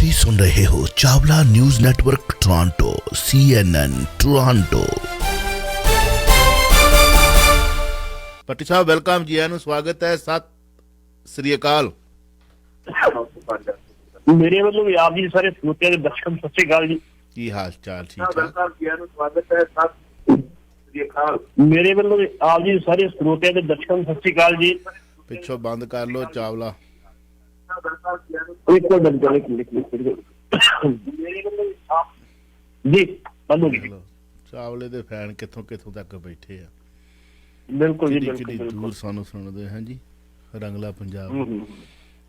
ਤੁਸੀਂ ਸੁਣ ਰਹੇ ਹੋ Chawla news network Toronto CNN Toronto. Patti Sahib welcome ji, ਆਨੂੰ ਸਵਾਗਤ ਹੈ। ਸਤਿ ਸ੍ਰੀ ਅਕਾਲ। ਮੇਰੇ ਵੱਲੋਂ ਵੀ ਆਪ ਜੀ ਸਾਰੇ ਸਰੋਤਿਆਂ ਦੇ ਦਰਸ਼ਕਾਂ ਸਤਿ ਸ੍ਰੀ ਅਕਾਲ ਜੀ। ਕੀ ਹਾਲ ਚਾਲ? ਠੀਕ ਠਾਕ। ਸਵਾਗਤ ਹੈ। ਸਤਿ ਸ੍ਰੀ ਅਕਾਲ। ਮੇਰੇ ਵੱਲੋਂ ਵੀ ਆਪ ਜੀ ਸਾਰੇ ਸਰੋਤਿਆਂ ਦੇ ਦਰਸ਼ਕਾਂ ਸਤਿ ਸ੍ਰੀ ਅਕਾਲ ਜੀ। ਪਿੱਛੋਂ ਬੰਦ ਕਰ ਲੋ ਚਾਵਲਾ। ਇੱਕ ਮਿੰਟ ਜੀ ਬੰਦ ਹੋ ਗਈ। ਚਾਵਲੇ ਦੇ ਫੈਨ ਕਿੱਥੋਂ ਕਿੱਥੋਂ ਤੱਕ ਬੈਠੇ ਆ। ਬਿਲਕੁਲ ਜੀ, ਕਿੰਨੀ ਦੂਰ ਸਾਨੂੰ ਸੁਣਦੇ ਹਾਂ ਜੀ। ਰੰਗਲਾ ਪੰਜਾਬ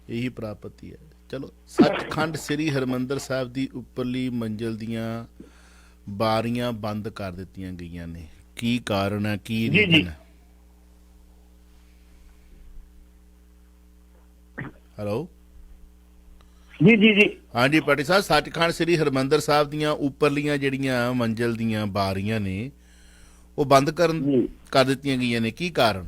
ਇਹੀ ਪ੍ਰਾਪਤੀ ਹੈ। ਚਲੋ, ਸੱਚਖੰਡ ਸ੍ਰੀ ਹਰਿਮੰਦਰ ਸਾਹਿਬ ਦੀ ਉੱਪਰਲੀ ਮੰਜ਼ਿਲ ਦੀਆਂ ਬਾਰੀਆਂ ਬੰਦ ਕਰ ਦਿੱਤੀਆਂ ਗਈਆਂ ਨੇ। ਕੀ ਕਾਰਨ ਹੈ, ਕੀ ਰੀਜ਼ਨ ਹੈ? ਹੈਲੋ ਜੀ ਜੀ ਜੀ ਹਾਂਜੀ ਪਾਟੀ ਸਾਹਿਬ, ਸੱਚਖੰਡ ਸ੍ਰੀ ਹਰਿਮੰਦਰ ਸਾਹਿਬ ਦੀਆਂ ਉੱਪਰਲੀਆਂ ਜਿਹੜੀਆਂ ਮੰਜ਼ਿਲ ਦੀਆਂ ਬਾਰੀਆਂ ਨੇ ਉਹ ਬੰਦ ਕਰ ਦਿੱਤੀਆਂ ਗਈਆਂ ਨੇ। ਕੀ ਕਾਰਨ?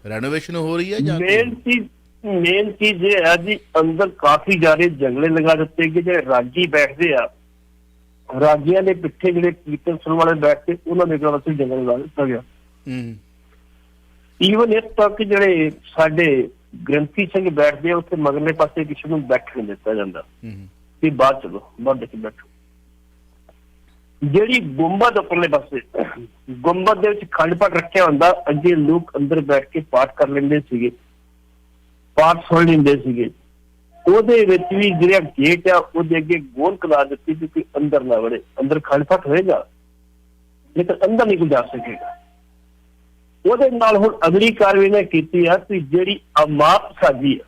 ਰੈਨੋਵੇਸ਼ਨ ਹੋ ਰਹੀ ਹੈ ਜਾਂ ਮੇਨ ਚੀਜ਼ ਇਹ ਹੈ ਜੀ, ਅੰਦਰ ਕਾਫੀ ਜ਼ਿਆਦਾ ਜੰਗਲੇ ਲਗਾ ਦਿੱਤੇ ਗਏ। ਜਿਹੜੇ ਰਾਗੀ ਬੈਠਦੇ ਆ, ਰਾਗੀਆਂ ਦੇ ਪਿੱਛੇ ਜਿਹੜੇ ਕੀਰਤਨ ਸੁਣਨ ਵਾਲੇ ਬੈਠਦੇ, ਉਹਨਾਂ ਦੇ ਵਾਸਤੇ ਜੰਗਲ ਲਗਾ ਦਿੱਤਾ ਗਿਆ। ਈਵਨ ਇਸ ਤੱਕ ਜਿਹੜੇ ਸਾਡੇ ਗ੍ਰੰਥੀ ਸਿੰਘ ਬੈਠਦੇ ਆ, ਉੱਥੇ ਮਗਰਲੇ ਪਾਸੇ ਕਿਸੇ ਨੂੰ ਬੈਠਣ ਨਹੀਂ ਦਿੱਤਾ ਜਾਂਦਾ ਕਿ ਬਾਅਦ ਚਲੋ ਬਾਅਦ ਵਿੱਚ ਬੈਠੋ। ਜਿਹੜੀ ਗੁੰਬਦ ਉੱਪਰਲੇ ਪਾਸੇ, ਗੁੰਬਦ ਦੇ ਵਿੱਚ ਖੰਡ ਪਾਠ ਰੱਖਿਆ ਹੁੰਦਾ, ਅੱਗੇ ਲੋਕ ਅੰਦਰ ਬੈਠ ਕੇ ਪਾਠ ਕਰ ਲੈਂਦੇ ਸੀਗੇ, ਪਾਠ ਸੁਣ ਲੈਂਦੇ ਸੀਗੇ। ਉਹਦੇ ਵਿੱਚ ਵੀ ਜਿਹੜਾ ਗੇਟ ਆ ਉਹਦੇ ਅੱਗੇ ਗੋਲ ਕਲਾ ਦਿੱਤੀ ਸੀ ਕਿ ਅੰਦਰ ਨਾ ਵੜੇ। ਅੰਦਰ ਖੰਡ ਪਾਠ ਹੋਏਗਾ ਲੇਕਿਨ ਅੰਦਰ ਨਹੀਂ ਕੋਈ ਜਾ ਸਕੇਗਾ। ਉਹਦੇ ਨਾਲ ਹੁਣ ਅਗਲੀ ਕਾਰਵਾਈ ਨੇ ਕੀਤੀ ਆ ਕਿ ਜਿਹੜੀ ਇਮਾਰਤ ਸਾਜੀ ਆ,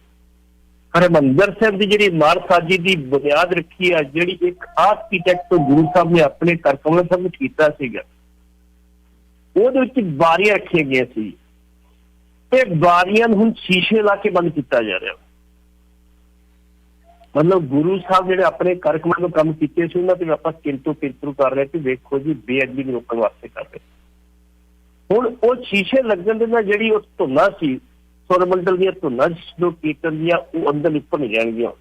ਹਰਿਮੰਦਰ ਸਾਹਿਬ ਦੀ ਜਿਹੜੀ ਇਮਾਰਤ ਸਾਜੀ ਦੀ ਬੁਨਿਆਦ ਰੱਖੀ ਆ, ਜਿਹੜੀ ਇੱਕ ਆਰਕੀਟੈਕਟ ਗੁਰੂ ਸਾਹਿਬ ਨੇ ਆਪਣੇ ਘਰ ਕਮਲਾ ਸਾਹਿਬ ਵਿੱਚ ਕੀਤਾ ਸੀਗਾ, ਉਹਦੇ ਵਿੱਚ ਬਾਰੀਆਂ ਰੱਖੀਆਂ ਗਈਆਂ ਸੀ ਤੇ ਬਾਰੀਆਂ ਨੂੰ ਹੁਣ ਸ਼ੀਸ਼ੇ ਲਾ ਕੇ ਬੰਦ ਕੀਤਾ ਜਾ ਰਿਹਾ। ਮਤਲਬ ਗੁਰੂ ਸਾਹਿਬ ਜਿਹੜੇ ਆਪਣੇ ਘਰ ਕਮਲੇ ਨੂੰ ਕੰਮ ਕੀਤੇ ਸੀ, ਉਹਨਾਂ ਤੇ ਆਪਾਂ ਕਿੰਤੂ ਕਰ ਰਹੇ ਕਿ ਵੇਖੋ ਜੀ ਬੇਅਦਬੀ ਨੂੰ ਰੋਕਣ ਵਾਸਤੇ ਕਰ ਰਹੇ। ਹੁਣ ਉਹ ਸ਼ੀਸ਼ੇ ਲੱਗਣ ਦੇ ਨਾਲ ਜਿਹੜੀ ਉਹ ਧੁਨਾਂ ਸੀ, ਸੁਰ ਮੰਡਲ ਦੀਆਂ ਧੁਨਾਂ ਜੋ ਕੀਰਤਨ ਦੀਆਂ, ਉਹ ਅੰਦਰ ਉੱਪਰ ਨਹੀਂ ਜਾਣਗੀਆਂ।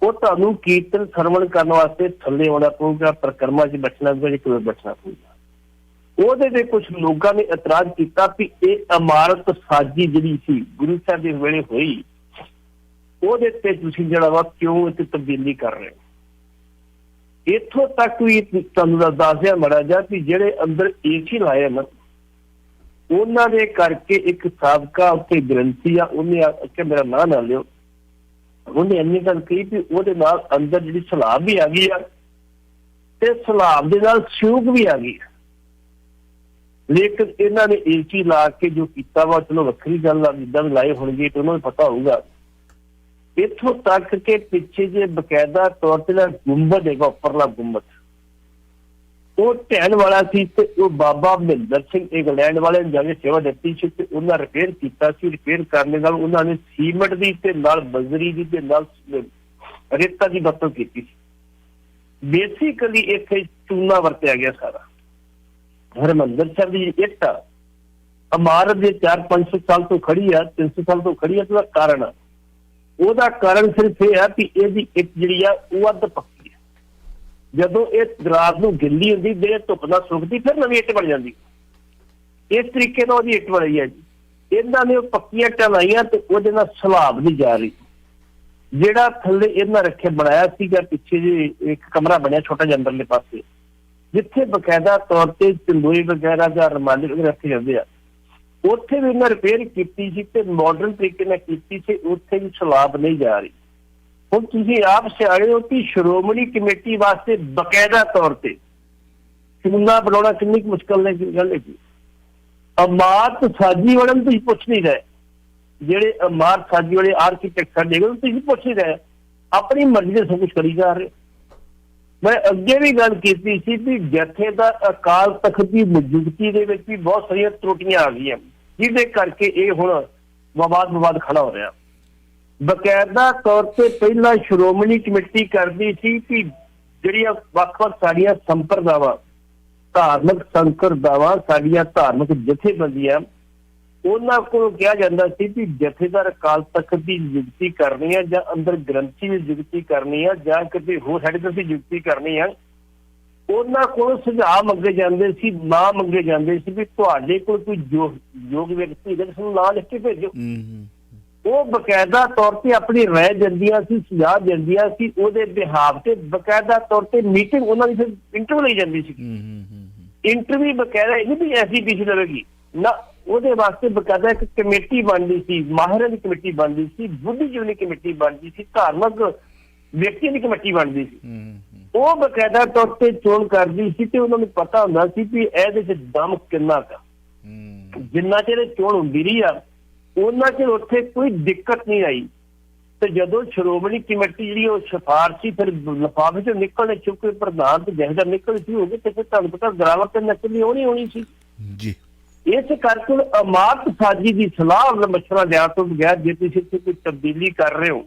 ਉਹ ਤੁਹਾਨੂੰ ਕੀਰਤਨ ਸਰਵਣ ਕਰਨ ਵਾਸਤੇ ਥੱਲੇ ਆਉਣਾ ਪਊਗਾ, ਪਰਿਕਰਮਾ 'ਚ ਬੈਠਣਾ ਪਊਗਾ, ਕਿਵੇਂ ਬੈਠਣਾ ਪਊਗਾ। ਉਹਦੇ ਤੇ ਕੁਛ ਲੋਕਾਂ ਨੇ ਇਤਰਾਜ਼ ਕੀਤਾ ਕਿ ਇਹ ਇਮਾਰਤ ਸਾਜੀ ਜਿਹੜੀ ਸੀ ਗੁਰੂ ਸਾਹਿਬ ਦੇ ਵੇਲੇ ਹੋਈ, ਉਹਦੇ ਤੇ ਤੁਸੀਂ ਜਿਹੜਾ ਵਾ ਕਿਉਂ ਇੱਥੇ ਤਬਦੀਲੀ ਕਰ ਰਹੇ ਹੋ। ਇੱਥੋਂ ਤੱਕ ਵੀ ਤੁਹਾਨੂੰ ਦੱਸਿਆ ਮਾੜਾ ਜਿਹਾ ਕਿ ਜਿਹੜੇ ਅੰਦਰ AC ਲਾਏ ਨਾ, ਉਹਨਾਂ ਦੇ ਕਰਕੇ ਇੱਕ ਸਾਬਕਾ ਉੱਥੇ ਗ੍ਰੰਥੀ ਆ, ਉਹਨੇ ਆਖਿਆ ਮੇਰਾ ਨਾਂ ਨਾ ਲਿਓ, ਉਹਨੇ ਇੰਨੀ ਗੱਲ ਕਹੀ ਕਿ ਉਹਦੇ ਨਾਲ ਅੰਦਰ ਜਿਹੜੀ ਸਲਾਬ ਵੀ ਆ ਗਈ ਆ ਤੇ ਸਲਾਬ ਦੇ ਨਾਲ ਸਿਊਕ ਵੀ ਆ ਗਈ। ਲੇਕਿਨ ਇਹਨਾਂ ਨੇ AC ਲਾ ਕੇ ਜੋ ਕੀਤਾ ਵਾ, ਚਲੋ ਵੱਖਰੀ ਗੱਲ ਆ, ਜਿੱਦਾਂ ਵੀ ਲਾਏ ਹੋਣਗੇ ਤੇ ਉਹਨਾਂ ਨੂੰ ਪਤਾ ਹੋਊਗਾ। ਇੱਥੋਂ ਤੱਕ ਕਿ ਪਿੱਛੇ ਜੇ ਬਕਾਇਦਾ ਤੌਰ ਤੇ ਗੁੰਬਦ ਹੈਗਾ, ਉੱਪਰਲਾ ਗੁੰਬਦ, ਉਹ ਢਹਿਣ ਵਾਲਾ ਸੀ ਤੇ ਉਹ ਬਾਬਾ ਮਹਿੰਦਰ ਸਿੰਘ ਇੰਗਲੈਂਡ ਵਾਲੇ ਨੇ ਜਾ ਕੇ ਸੇਵਾ ਦਿੱਤੀ ਸੀ ਤੇ ਉਹਨਾਂ ਰਿਪੇਅਰ ਕੀਤਾ ਸੀ। ਰਿਪੇਅਰ ਕਰਨ ਦੇ ਨਾਲ ਉਹਨਾਂ ਨੇ ਸੀਮੈਂਟ ਦੀ ਤੇ ਨਾਲ ਬਜਰੀ ਦੀ ਤੇ ਨਾਲ ਰੇਤਾ ਦੀ ਵਰਤੋਂ ਕੀਤੀ ਸੀ। ਬੇਸਿਕਲੀ ਇੱਥੇ ਚੂਨਾ ਵਰਤਿਆ ਗਿਆ ਸਾਰਾ। ਹਰਿਮੰਦਰ ਸਾਹਿਬ ਦੀ ਇੱਟ ਆ, ਇਮਾਰਤ ਦੇ 400-500 ਸਾਲ ਤੋਂ ਖੜੀ ਆ, 300 ਸਾਲ ਤੋਂ ਖੜੀ ਆ। ਉਹਦਾ ਕਾਰਨ ਆ, ਉਹਦਾ ਕਾਰਨ ਸਿਰਫ ਇਹ ਆ ਕਿ ਇਹਦੀ ਇੱਟ ਜਿਹੜੀ ਆ ਉਹ ਅੱਧ ਪੱਕੀ ਹੈ। ਜਦੋਂ ਇਹ ਰਾਤ ਨੂੰ ਗਿੱਲੀ ਹੁੰਦੀ, ਦੇ ਧੁੱਪ ਨਾਲ ਸੁੱਕਦੀ, ਫਿਰ ਨਵੀਂ ਇੱਟ ਬਣ ਜਾਂਦੀ। ਇਸ ਤਰੀਕੇ ਨਾਲ ਉਹਦੀ ਇੱਟ ਬਣਾਈ ਹੈ ਜੀ। ਇਹਨਾਂ ਨੇ ਉਹ ਪੱਕੀਆਂ ਇੱਟਾਂ ਲਾਈਆਂ ਤੇ ਉਹਦੇ ਨਾਲ ਸਲਾਬ ਨਹੀਂ ਜਾ ਰਹੀ। ਜਿਹੜਾ ਥੱਲੇ ਇਹਨਾਂ ਰੱਖਿਆ ਬਣਾਇਆ ਸੀਗਾ, ਪਿੱਛੇ ਜੇ ਇੱਕ ਕਮਰਾ ਬਣਿਆ ਛੋਟਾ ਜਿਹਾ ਅੰਦਰਲੇ ਪਾਸੇ, ਜਿੱਥੇ ਬਕਾਇਦਾ ਤੌਰ ਤੇ ਤੰਦੂਰੀ ਵਗੈਰਾ ਜਾਂ ਰੁਮਾਲੀ ਵਗੈਰਾ ਰੱਖੇ ਜਾਂਦੇ ਆ, ਉੱਥੇ ਵੀ ਇਹਨਾਂ ਰਿਪੇਅਰ ਕੀਤੀ ਸੀ ਤੇ ਮਾਡਰਨ ਤਰੀਕੇ ਨਾਲ ਕੀਤੀ ਸੀ। ਉੱਥੇ ਵੀ ਸਲਾਬ ਨਹੀਂ ਜਾ ਰਹੀ। ਹੁਣ ਤੁਸੀਂ ਆਪ ਸਿਆਣੇ ਹੋ ਕਿ ਸ਼੍ਰੋਮਣੀ ਕਮੇਟੀ ਵਾਸਤੇ ਬਕਾਇਦਾ ਤੌਰ ਤੇ ਚੂਨਾ ਬਣਾਉਣਾ ਕਿੰਨੀ ਕੁ ਮੁਸ਼ਕਲ ਹੈ ਗੱਲ ਹੈ ਜੀ। ਇਮਾਰਤ ਸਾਜੀ ਵਾਲੇ ਨੂੰ ਤੁਸੀਂ ਪੁੱਛ ਨਹੀਂ ਰਹੇ, ਜਿਹੜੇ ਇਮਾਰਤ ਸਾਜੀ ਵਾਲੇ ਆਰਕੀਟੈਕਟ ਸਾਡੇ ਤੁਸੀਂ ਪੁੱਛ ਨਹੀਂ ਰਹੇ, ਆਪਣੀ ਮਰਜ਼ੀ ਦੇ ਸਭ ਕੁਛ ਕਰੀ ਜਾ ਰਹੇ। ਮੈਂ ਅੱਗੇ ਵੀ ਗੱਲ ਕੀਤੀ ਸੀ ਕਿ ਜਥੇ ਦਾ ਅਕਾਲ ਤਖਤ ਦੀ ਮੌਜੂਦਗੀ ਦੇ ਵਿੱਚ ਵੀ ਬਹੁਤ ਸਾਰੀਆਂ ਤਰੁੱਟੀਆਂ ਆ ਗਈਆਂ, ਜਿਹਦੇ ਕਰਕੇ ਇਹ ਹੁਣ ਵਿਵਾਦ ਖੜਾ ਹੋ ਰਿਹਾ। ਬਕਾਇਦਾ ਤੌਰ ਤੇ ਪਹਿਲਾਂ ਸ਼੍ਰੋਮਣੀ ਕਮੇਟੀ ਕਰਦੀ ਸੀ ਕਿ ਜਿਹੜੀਆਂ ਵੱਖ-ਵੱਖ ਸਾਡੀਆਂ ਸੰਪਰਦਾਵਾਂ, ਧਾਰਮਿਕ ਸੰਪਰਦਾਵਾਂ, ਸਾਡੀਆਂ ਧਾਰਮਿਕ ਜਥੇਬੰਦੀਆਂ, ਉਹਨਾਂ ਕੋਲੋਂ ਕਿਹਾ ਜਾਂਦਾ ਸੀ ਕਿ ਜਥੇਦਾਰ ਅਕਾਲ ਤਖਤ ਦੀ ਨਿਯੁਕਤੀ ਕਰਨੀ ਹੈ ਜਾਂ ਅੰਦਰ ਗ੍ਰੰਥੀ ਦੀ ਨਿਯੁਕਤੀ ਕਰਨੀ ਹੈ ਜਾਂ ਕਿਤੇ ਹੋਰ ਹੈਡਰ ਦੀ ਨਿਯੁਕਤੀ ਕਰਨੀ ਹੈ, ਉਹਨਾਂ ਕੋਲੋਂ ਸੁਝਾਅ ਮੰਗੇ ਜਾਂਦੇ ਸੀ, ਨਾ ਮੰਗੇ ਜਾਂਦੇ ਸੀ ਵੀ ਤੁਹਾਡੇ ਕੋਲ ਕੋਈ ਯੋਗ ਵਿਅਕਤੀ ਹੈ ਜਿਸ ਨੂੰ ਨਾਂ ਲਿਖ ਕੇ ਭੇਜੋ। ਉਹ ਬਕਾਇਦਾ ਤੌਰ ਤੇ ਆਪਣੀ ਰਾਏ ਦਿੰਦੀਆਂ ਸੀ, ਸੁਝਾਅ ਦਿੰਦੀਆਂ ਸੀ, ਉਹਦੇ ਬਿਹਾਵ ਤੇ ਬਕਾਇਦਾ ਤੌਰ ਤੇ ਮੀਟਿੰਗ ਉਹਨਾਂ ਦੀ ਫਿਰ ਇੰਟਰਵਿਊ ਲਈ ਜਾਂਦੀ ਸੀ। ਇੰਟਰਵਿਊ ਬਕਾਇਦਾ ਇਹ ਨਹੀਂ ਵੀ ਐਸੀ ਪਿੱਛੇ ਲਵੇਗੀ ਨਾ, ਉਹਦੇ ਵਾਸਤੇ ਬਕਾਇਦਾ ਇੱਕ ਕਮੇਟੀ ਬਣਦੀ ਸੀ, ਮਾਹਿਰਾਂ ਦੀ ਕਮੇਟੀ ਬਣਦੀ ਸੀ, ਬੁੱਧੀਜੀਵੀ ਕਮੇਟੀ ਬਣਦੀ ਸੀ, ਧਾਰਮਿਕ ਵਿਅਕਤੀਆਂ ਦੀ ਕਮੇਟੀ ਬਣਦੀ ਸੀ। ਉਹ ਬਕਾਇਦਾ ਤੌਰ ਤੇ ਚੋਣ ਕਰਦੀ ਸੀ ਤੇ ਉਹਨਾਂ ਨੂੰ ਪਤਾ ਹੁੰਦਾ ਸੀ ਵੀ ਇਹਦੇ ਚ ਦਮ ਕਿੰਨਾ ਕੁ, ਜਿੰਨਾ ਚਿਰ ਚੋਣ ਹੁੰਦੀ ਰਹੀ ਆ ਉਹਨਾਂ ਚਿਰ ਉੱਥੇ ਕੋਈ ਦਿੱਕਤ ਨਹੀਂ ਆਈ। ਤੇ ਜਦੋਂ ਸ਼੍ਰੋਮਣੀ ਕਮੇਟੀ ਜਿਹੜੀ ਉਹ ਸਿਫਾਰਸ਼ੀ ਫਿਰ ਲਿਫਾਫੇ ਚੋਂ ਨਿਕਲਣੇ ਚੁੱਕੇ ਪ੍ਰਧਾਨ ਤੇ ਜਥੇਦਾਰ ਨਿਕਲ ਸੀ ਹੋ ਗਏ ਤੇ ਫਿਰ ਤੁਹਾਨੂੰ ਪਤਾ ਗਰਾਵਟ ਤੇ ਨਕਲੀ ਹੋਣੀ ਸੀ ਜੀ। ਇਸ ਕਰਕੇ ਅਮਾਤ ਸਾਜੀ ਦੀ ਸਲਾਹ ਮਸ਼ਵਰਾ ਲਿਆ ਤੋਂ ਬਗੈਰ ਜੇ ਤੁਸੀਂ ਇੱਥੇ ਕੋਈ ਤਬਦੀਲੀ ਕਰ ਰਹੇ ਹੋ,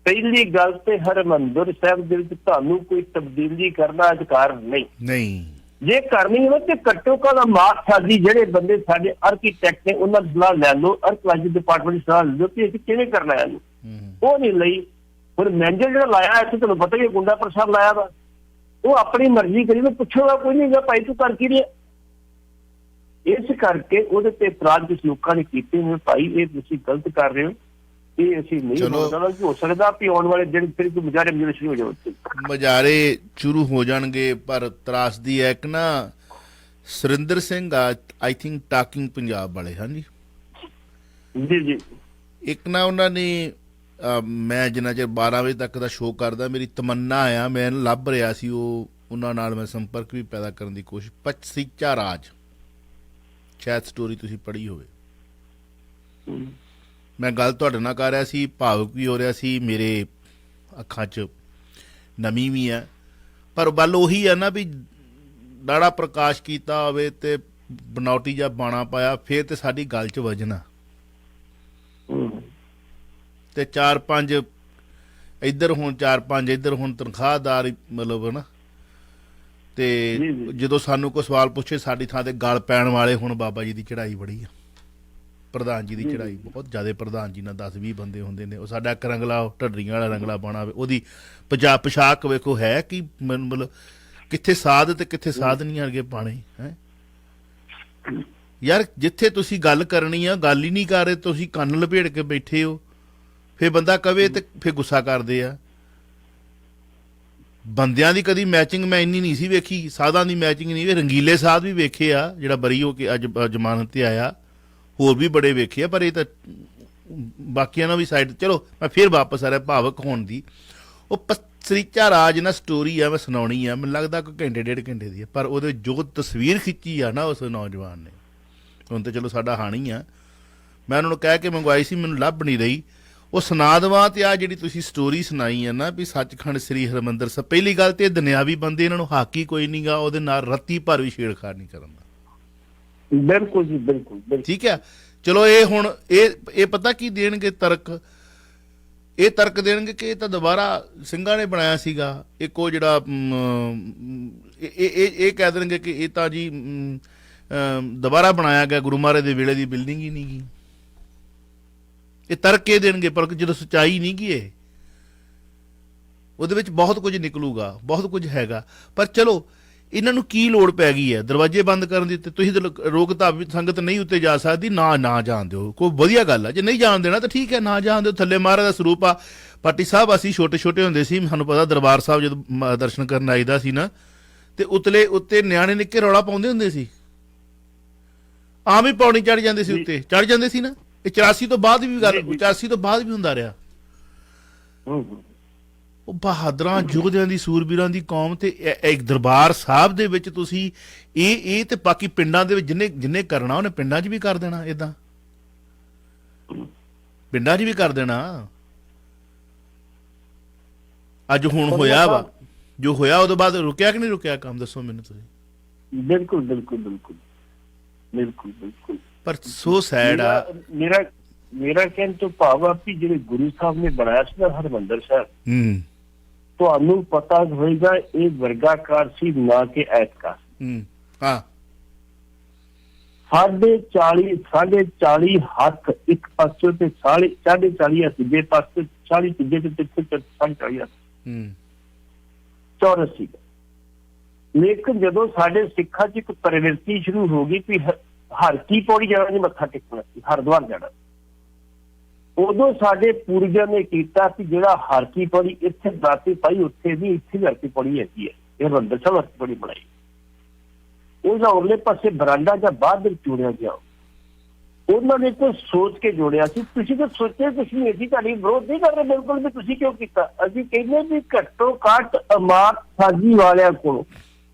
ਪਹਿਲੀ ਗੱਲ ਤੇ ਹਰਿਮੰਦਰ ਸਾਹਿਬ ਦੇ ਵਿੱਚ ਤੁਹਾਨੂੰ ਕੋਈ ਤਬਦੀਲੀ ਕਰਨਾ ਅਧਿਕਾਰ ਨਹੀਂ। ਜੇ ਕਰਨੀ ਹੋਵੇ ਤੇ ਘੱਟੋ ਘੱਟ ਅਮਾਤ ਸਾਜੀ ਜਿਹੜੇ ਬੰਦੇ ਸਾਡੇ ਆਰਕੀਟੈਕਟ ਨੇ ਉਹਨਾਂ ਦੀ ਸਲਾਹ ਲੈ ਲਓ, ਆਰਕੀਟੈਕਚਰ ਡਿਪਾਰਟਮੈਂਟ ਦੀ ਸਲਾਹ ਲੈ ਲਓ ਕਿ ਅਸੀਂ ਕਿਵੇਂ ਕਰਨਾ ਹੈ। ਉਹ ਨਹੀਂ ਲਈ। ਹੁਣ ਮੈਨੇਜਰ ਜਿਹੜਾ ਲਾਇਆ ਇੱਥੇ ਤੁਹਾਨੂੰ ਪਤਾ ਹੀ ਗੁੰਡਾ ਪ੍ਰਸਾਦ ਲਾਇਆ ਵਾ, ਉਹ ਆਪਣੀ ਮਰਜ਼ੀ ਕਰੀ, ਮੈਂ ਪੁੱਛੂਗਾ ਕੋਈ ਨਹੀਂ ਗਾ ਭਾਈ ਤੂੰ ਕਰ ਕੀ ਰਿਹਾ। ਇਸ ਕਰਕੇ ਉਹਦੇ ਤੇ ਇਤਰਾਜ਼ ਕੁਝ ਲੋਕਾਂ ਨੇ ਕੀਤੇ ਨੇ, ਭਾਈ ਇਹ ਤੁਸੀਂ ਗਲਤ ਕਰ ਰਹੇ ਹੋ, ਇਹ ਅਸੀਂ ਨਹੀਂ ਹੋ ਸਕਦਾ ਵੀ ਆਉਣ ਵਾਲੇ ਦਿਨ ਫਿਰ ਮੁਜ਼ਾਹਰੇ ਸ਼ੁਰੂ ਹੋ ਜਾਣ, ਮੁਜ਼ਾਹਰੇ ਸ਼ੁਰੂ ਹੋ ਜਾਣਗੇ। ਪਰ ਤਰਾਸਦੀ ਹੈ ਇੱਕ ਨਾ Surinder Singh I think talking Punjab ਵਾਲੇ, ਹਾਂਜੀ ਜੀ, ਇੱਕ ਨਾ ਉਹਨਾਂ ਨੇ ਮੈਂ ਜਿੰਨਾ ਚਿਰ 12 ਵਜੇ ਤੱਕ ਦਾ ਸ਼ੋਅ ਕਰਦਾ, ਮੇਰੀ ਤਮੰਨਾ ਆ, ਮੈਂ ਲੱਭ ਰਿਹਾ ਸੀ ਉਹਨਾਂ ਨਾਲ ਮੈਂ ਸੰਪਰਕ ਵੀ ਪੈਦਾ ਕਰਨ ਦੀ ਕੋਸ਼ਿਸ਼। ਪਚਸੀਚਾ ਰਾਜ, ਸ਼ਾਇਦ ਸਟੋਰੀ ਤੁਸੀਂ ਪੜ੍ਹੀ ਹੋਵੇ। ਮੈਂ ਗੱਲ ਤੁਹਾਡੇ ਨਾਲ ਕਰ ਰਿਹਾ ਸੀ, ਭਾਵੁਕ ਵੀ ਹੋ ਰਿਹਾ ਸੀ, ਮੇਰੇ ਅੱਖਾਂ 'ਚ ਨਮੀ ਵੀ ਹੈ, ਪਰ ਗੱਲ ਉਹੀ ਹੈ ਨਾ ਵੀ ਦਾੜਾ ਪ੍ਰਕਾਸ਼ ਕੀਤਾ ਹੋਵੇ ਤੇ ਬਨਾਵਟੀ ਜਾਂ ਬਾਣਾ ਪਾਇਆ ਫਿਰ ਤੇ ਸਾਡੀ ਗੱਲ 'ਚ ਵਜਣਾ, ਤੇ 4-5 ਇੱਧਰ ਹੋਣ 4-5 ਇੱਧਰ ਹੋਣ, ਤਨਖਾਹਦਾਰ ਮਤਲਬ ਹੈ ਨਾ। ਤੇ ਜਦੋਂ ਸਾਨੂੰ ਕੋਈ ਸਵਾਲ ਪੁੱਛੇ ਸਾਡੀ ਥਾਂ ਤੇ ਗਲ ਪੈਣ ਵਾਲੇ, ਹੁਣ ਬਾਬਾ ਜੀ ਦੀ ਚੜ੍ਹਾਈ ਬੜੀ ਆ, ਪ੍ਰਧਾਨ ਜੀ ਦੀ ਚੜ੍ਹਾਈ ਬਹੁਤ ਜ਼ਿਆਦਾ, ਪ੍ਰਧਾਨ ਜੀ ਨਾਲ 10-20 ਬੰਦੇ ਹੁੰਦੇ ਨੇ, ਉਹ ਸਾਡਾ ਇੱਕ ਰੰਗਲਾ ਢੱਡਰੀਆਂ ਵਾਲਾ ਰੰਗਲਾ ਬਾਣਾ, ਉਹਦੀ ਪੋਸ਼ਾਕ ਵੇਖੋ ਹੈ ਕਿ ਮਤਲਬ ਕਿੱਥੇ ਸਾਧ ਤੇ ਕਿੱਥੇ ਸਾਧਨੀਆਂ ਵਰਗੇ ਪਾਣੇ ਹੈ ਯਾਰ। ਜਿੱਥੇ ਤੁਸੀਂ ਗੱਲ ਕਰਨੀ ਆ ਗੱਲ ਹੀ ਨਹੀਂ ਕਰ ਰਹੇ, ਤੁਸੀਂ ਕੰਨ ਲਪੇਟ ਕੇ ਬੈਠੇ ਹੋ, ਫਿਰ ਬੰਦਾ ਕਵੇ ਤੇ ਫਿਰ ਗੁੱਸਾ ਕਰਦੇ ਆ। ਬੰਦਿਆਂ ਦੀ ਕਦੀ ਮੈਚਿੰਗ ਮੈਂ ਇੰਨੀ ਨਹੀਂ ਸੀ ਵੇਖੀ, ਸਾਧਾਂ ਦੀ ਮੈਚਿੰਗ ਨਹੀਂ। ਰੰਗੀਲੇ ਸਾਧ ਵੀ ਵੇਖੇ ਆ, ਜਿਹੜਾ ਬਰੀ ਹੋ ਕੇ ਅੱਜ ਜ਼ਮਾਨਤ ਤੇ ਆਇਆ, ਹੋਰ ਵੀ ਬੜੇ ਵੇਖੇ ਆ, ਪਰ ਇਹ ਤਾਂ ਬਾਕੀਆਂ ਨਾਲ ਵੀ ਸਾਈਡ। ਚਲੋ ਮੈਂ ਫਿਰ ਵਾਪਸ ਆ ਰਿਹਾ ਭਾਵਕ ਹੋਣ ਦੀ। ਉਹ ਪਚਸੀਚਾ ਰਾਜ ਨਾ ਸਟੋਰੀ ਆ, ਮੈਂ ਸੁਣਾਉਣੀ ਆ, ਮੈਨੂੰ ਲੱਗਦਾ ਕੋਈ ਘੰਟੇ 1.5 ਘੰਟੇ ਦੀ ਹੈ, ਪਰ ਉਹਦੇ ਜੋ ਤਸਵੀਰ ਖਿੱਚੀ ਆ ਨਾ ਉਸ ਨੌਜਵਾਨ ਨੇ, ਹੁਣ ਤਾਂ ਚਲੋ ਸਾਡਾ ਹਾਣੀ ਆ, ਮੈਂ ਉਹਨਾਂ ਨੂੰ ਕਹਿ ਕੇ ਮੰਗਵਾਈ ਸੀ, ਮੈਨੂੰ ਲੱਭ ਨਹੀਂ ਰਹੀ, ਉਹ ਸੁਣਾ ਦੇਵਾਂ। ਤੇ ਆ ਜਿਹੜੀ ਤੁਸੀਂ ਸਟੋਰੀ ਸੁਣਾਈ ਹੈ ਨਾ ਵੀ ਸੱਚਖੰਡ ਸ੍ਰੀ ਹਰਿਮੰਦਰ ਸਾਹਿਬ, ਪਹਿਲੀ ਗੱਲ ਤੇ ਦੁਨਿਆਵੀ ਬੰਦੇ, ਇਹਨਾਂ ਨੂੰ ਹਾਕੀ ਕੋਈ ਨਹੀਂ ਗਾ ਉਹਦੇ ਨਾਲ ਰੱਤੀ ਭਰ ਵੀ ਛੇੜਖਾੜ ਨਹੀਂ ਕਰਨ ਦਾ। ਬਿਲਕੁਲ ਜੀ, ਬਿਲਕੁਲ ਠੀਕ ਹੈ। ਚਲੋ ਇਹ ਹੁਣ ਇਹ ਪਤਾ ਕੀ ਦੇਣਗੇ ਤਰਕ, ਇਹ ਤਰਕ ਦੇਣਗੇ ਕਿ ਇਹ ਤਾਂ ਦੁਬਾਰਾ ਸਿੰਘਾਂ ਨੇ ਬਣਾਇਆ ਸੀਗਾ, ਇੱਕ ਉਹ ਜਿਹੜਾ ਇਹ ਕਹਿ ਦੇਣਗੇ ਕਿ ਇਹ ਤਾਂ ਜੀ ਦੁਬਾਰਾ ਬਣਾਇਆ ਗਿਆ, ਗੁਰੂ ਮਹਾਰਾਜ ਦੇ ਵੇਲੇ ਦੀ ਬਿਲਡਿੰਗ ਹੀ ਨਹੀਂ ਗੀ। ਇਹ ਤਰਕ ਇਹ ਦੇਣਗੇ, ਪਰ ਜਦੋਂ ਸੱਚਾਈ ਨਹੀਂ ਗੀ ਇਹ, ਉਹਦੇ ਵਿੱਚ ਬਹੁਤ ਕੁਝ ਨਿਕਲੂਗਾ, ਬਹੁਤ ਕੁਝ ਹੈਗਾ। ਪਰ ਚਲੋ ਇਹਨਾਂ ਨੂੰ ਕੀ ਲੋੜ ਪੈ ਗਈ ਹੈ ਦਰਵਾਜ਼ੇ ਬੰਦ ਕਰਨ ਦੀ? ਤੇ ਤੁਸੀਂ ਰੋਕ ਧਾਵੀ ਸੰਗਤ ਨਹੀਂ ਉੱਤੇ ਜਾ ਸਕਦੀ, ਨਾ ਜਾਣ ਦਿਓ, ਕੋਈ ਵਧੀਆ ਗੱਲ ਆ। ਜੇ ਨਹੀਂ ਜਾਣ ਦੇਣਾ ਤਾਂ ਠੀਕ ਹੈ, ਨਾ ਜਾਣ ਦਿਓ। ਥੱਲੇ ਮਹਾਰਾਜ ਦਾ ਸਰੂਪ ਆ। ਪਾਟੀ ਸਾਹਿਬ ਅਸੀਂ ਛੋਟੇ ਹੁੰਦੇ ਸੀ, ਸਾਨੂੰ ਪਤਾ ਦਰਬਾਰ ਸਾਹਿਬ ਜਦੋਂ ਦਰਸ਼ਨ ਕਰਨ ਆਈਦਾ ਸੀ ਨਾ, ਤੇ ਉੱਤੇ ਨਿਆਣੇ ਨਿੱਕੇ ਰੌਲਾ ਪਾਉਂਦੇ ਹੁੰਦੇ ਸੀ, ਆਮ ਹੀ ਪੌੜੀ ਚੜ ਜਾਂਦੇ ਸੀ, ਉੱਤੇ ਚੜ ਜਾਂਦੇ ਸੀ ਨਾ। ਇਹ 84 ਤੋਂ ਬਾਅਦ ਵੀ ਗੱਲ, 84 ਤੋਂ ਬਾਅਦ ਵੀ ਹੁੰਦਾ ਰਿਹਾ। ਉਹ ਬਹਾਦਰਾਂ ਯੋਧਿਆਂ ਦੀ, ਸੂਰਬੀਰਾਂ ਦੀ ਕੌਮ, ਤੇ ਇੱਕ ਦਰਬਾਰ ਸਾਹਿਬ ਦੇ ਵਿੱਚ ਤੁਸੀਂ ਇਹ ਤੇ ਬਾਕੀ ਪਿੰਡਾਂ ਦੇ ਵਿੱਚ ਜਿੰਨੇ ਕਰਨਾ ਉਹਨੇ ਪਿੰਡਾਂ 'ਚ ਵੀ ਕਰ ਦੇਣਾ, ਏਦਾਂ ਪਿੰਡਾਂ 'ਚ ਵੀ ਕਰ ਦੇਣਾ। ਅੱਜ ਹੁਣ ਹੋਇਆ ਵਾ ਜੋ ਹੋਇਆ, ਉਹਦੇ ਬਾਅਦ ਰੁਕਿਆ ਕਿ ਨਹੀਂ ਰੁਕਿਆ ਕੰਮ, ਦੱਸੋ ਮੈਨੂੰ ਤੁਸੀਂ। ਬਿਲਕੁਲ ਬਿਲਕੁਲ ਬਿਲਕੁਲ ਬਿਲਕੁਲ ਬਿਲਕੁਲ। ਪਰ ਸੋ ਸੈਡ ਆ। ਮੇਰਾ ਕਹਿਣ ਤੋਂ ਭਾਵ ਆ ਕਿ ਜਿਹੜੇ ਗੁਰੂ ਸਾਹਿਬ ਨੇ ਬਣਾਇਆ ਸੀ ਨਾ ਹਰਿਮੰਦਰ ਸਾਹਿਬ, ਤੁਹਾਨੂੰ ਪਤਾ ਹੋਏਗਾ ਇਹ ਵਰਗਾਕਾਰ ਸੀ, ਨਾ ਕਿ ਐਤਕਾਰ। ਹਾਂ, ਸਾਢੇ 40 ਹੱਥ ਇੱਕ ਪਾਸੇ ਤੇ 40.5 ਹੱਥ ਦੂਜੇ ਪਾਸੇ, 40 ਤੀਜੇ ਤੇ 40 ਹੱਥ ਚੌਰਸ ਸੀਗਾ। ਲੇਕਿਨ ਜਦੋਂ ਸਾਡੇ ਸਿੱਖਾਂ 'ਚ ਇੱਕ ਪ੍ਰਵਿਰਤੀ ਸ਼ੁਰੂ ਹੋ ਗਈ ਕਿ ਹਰ ਕੀ ਪੌੜੀ ਜਾਣਾ ਨਹੀਂ, ਮੱਥਾ ਟੇਕਣਾ ਸੀ, ਹਰਿਦੁਆਰ ਜਾਣਾ, ਉਦੋਂ ਸਾਡੇ ਪੂਰਵਜਾਂ ਨੇ ਕੀਤਾ ਕਿ ਜਿਹੜਾ ਹਰ ਕੀ ਪੌੜੀ ਇੱਥੇ ਦਾਤੀ ਪਾਈ, ਉੱਥੇ ਵੀ ਹਰ ਕੀ ਪੌੜੀ ਹੈਗੀ ਹੈ, ਇਹ ਹਰਿਮੰਦਰ ਸਾਹਿਬ ਹਰ ਕੀ ਪੌੜੀ ਬਣਾਈ। ਉਹਦਾ ਉਰਲੇ ਪਾਸੇ ਬਰਾਂਡਾ ਜਾਂ ਬਾਹਰ ਵਿੱਚ ਜੋੜਿਆ ਗਿਆ। ਉਹਨਾਂ ਨੇ ਕੋਈ ਸੋਚ ਕੇ ਜੋੜਿਆ ਸੀ। ਤੁਸੀਂ ਤਾਂ ਸੋਚਿਆ ਕੁਛ ਨਹੀਂ, ਅਸੀਂ ਤੁਹਾਡੀ ਵਿਰੋਧ ਨਹੀਂ ਕਰ ਰਹੇ ਬਿਲਕੁਲ ਵੀ, ਤੁਸੀਂ ਕਿਉਂ ਕੀਤਾ? ਅਸੀਂ ਕਹਿੰਦੇ ਵੀ ਘੱਟੋ ਘੱਟ ਇਮਾਰਤ ਸਾਜੀ ਵਾਲਿਆਂ ਕੋਲੋਂ,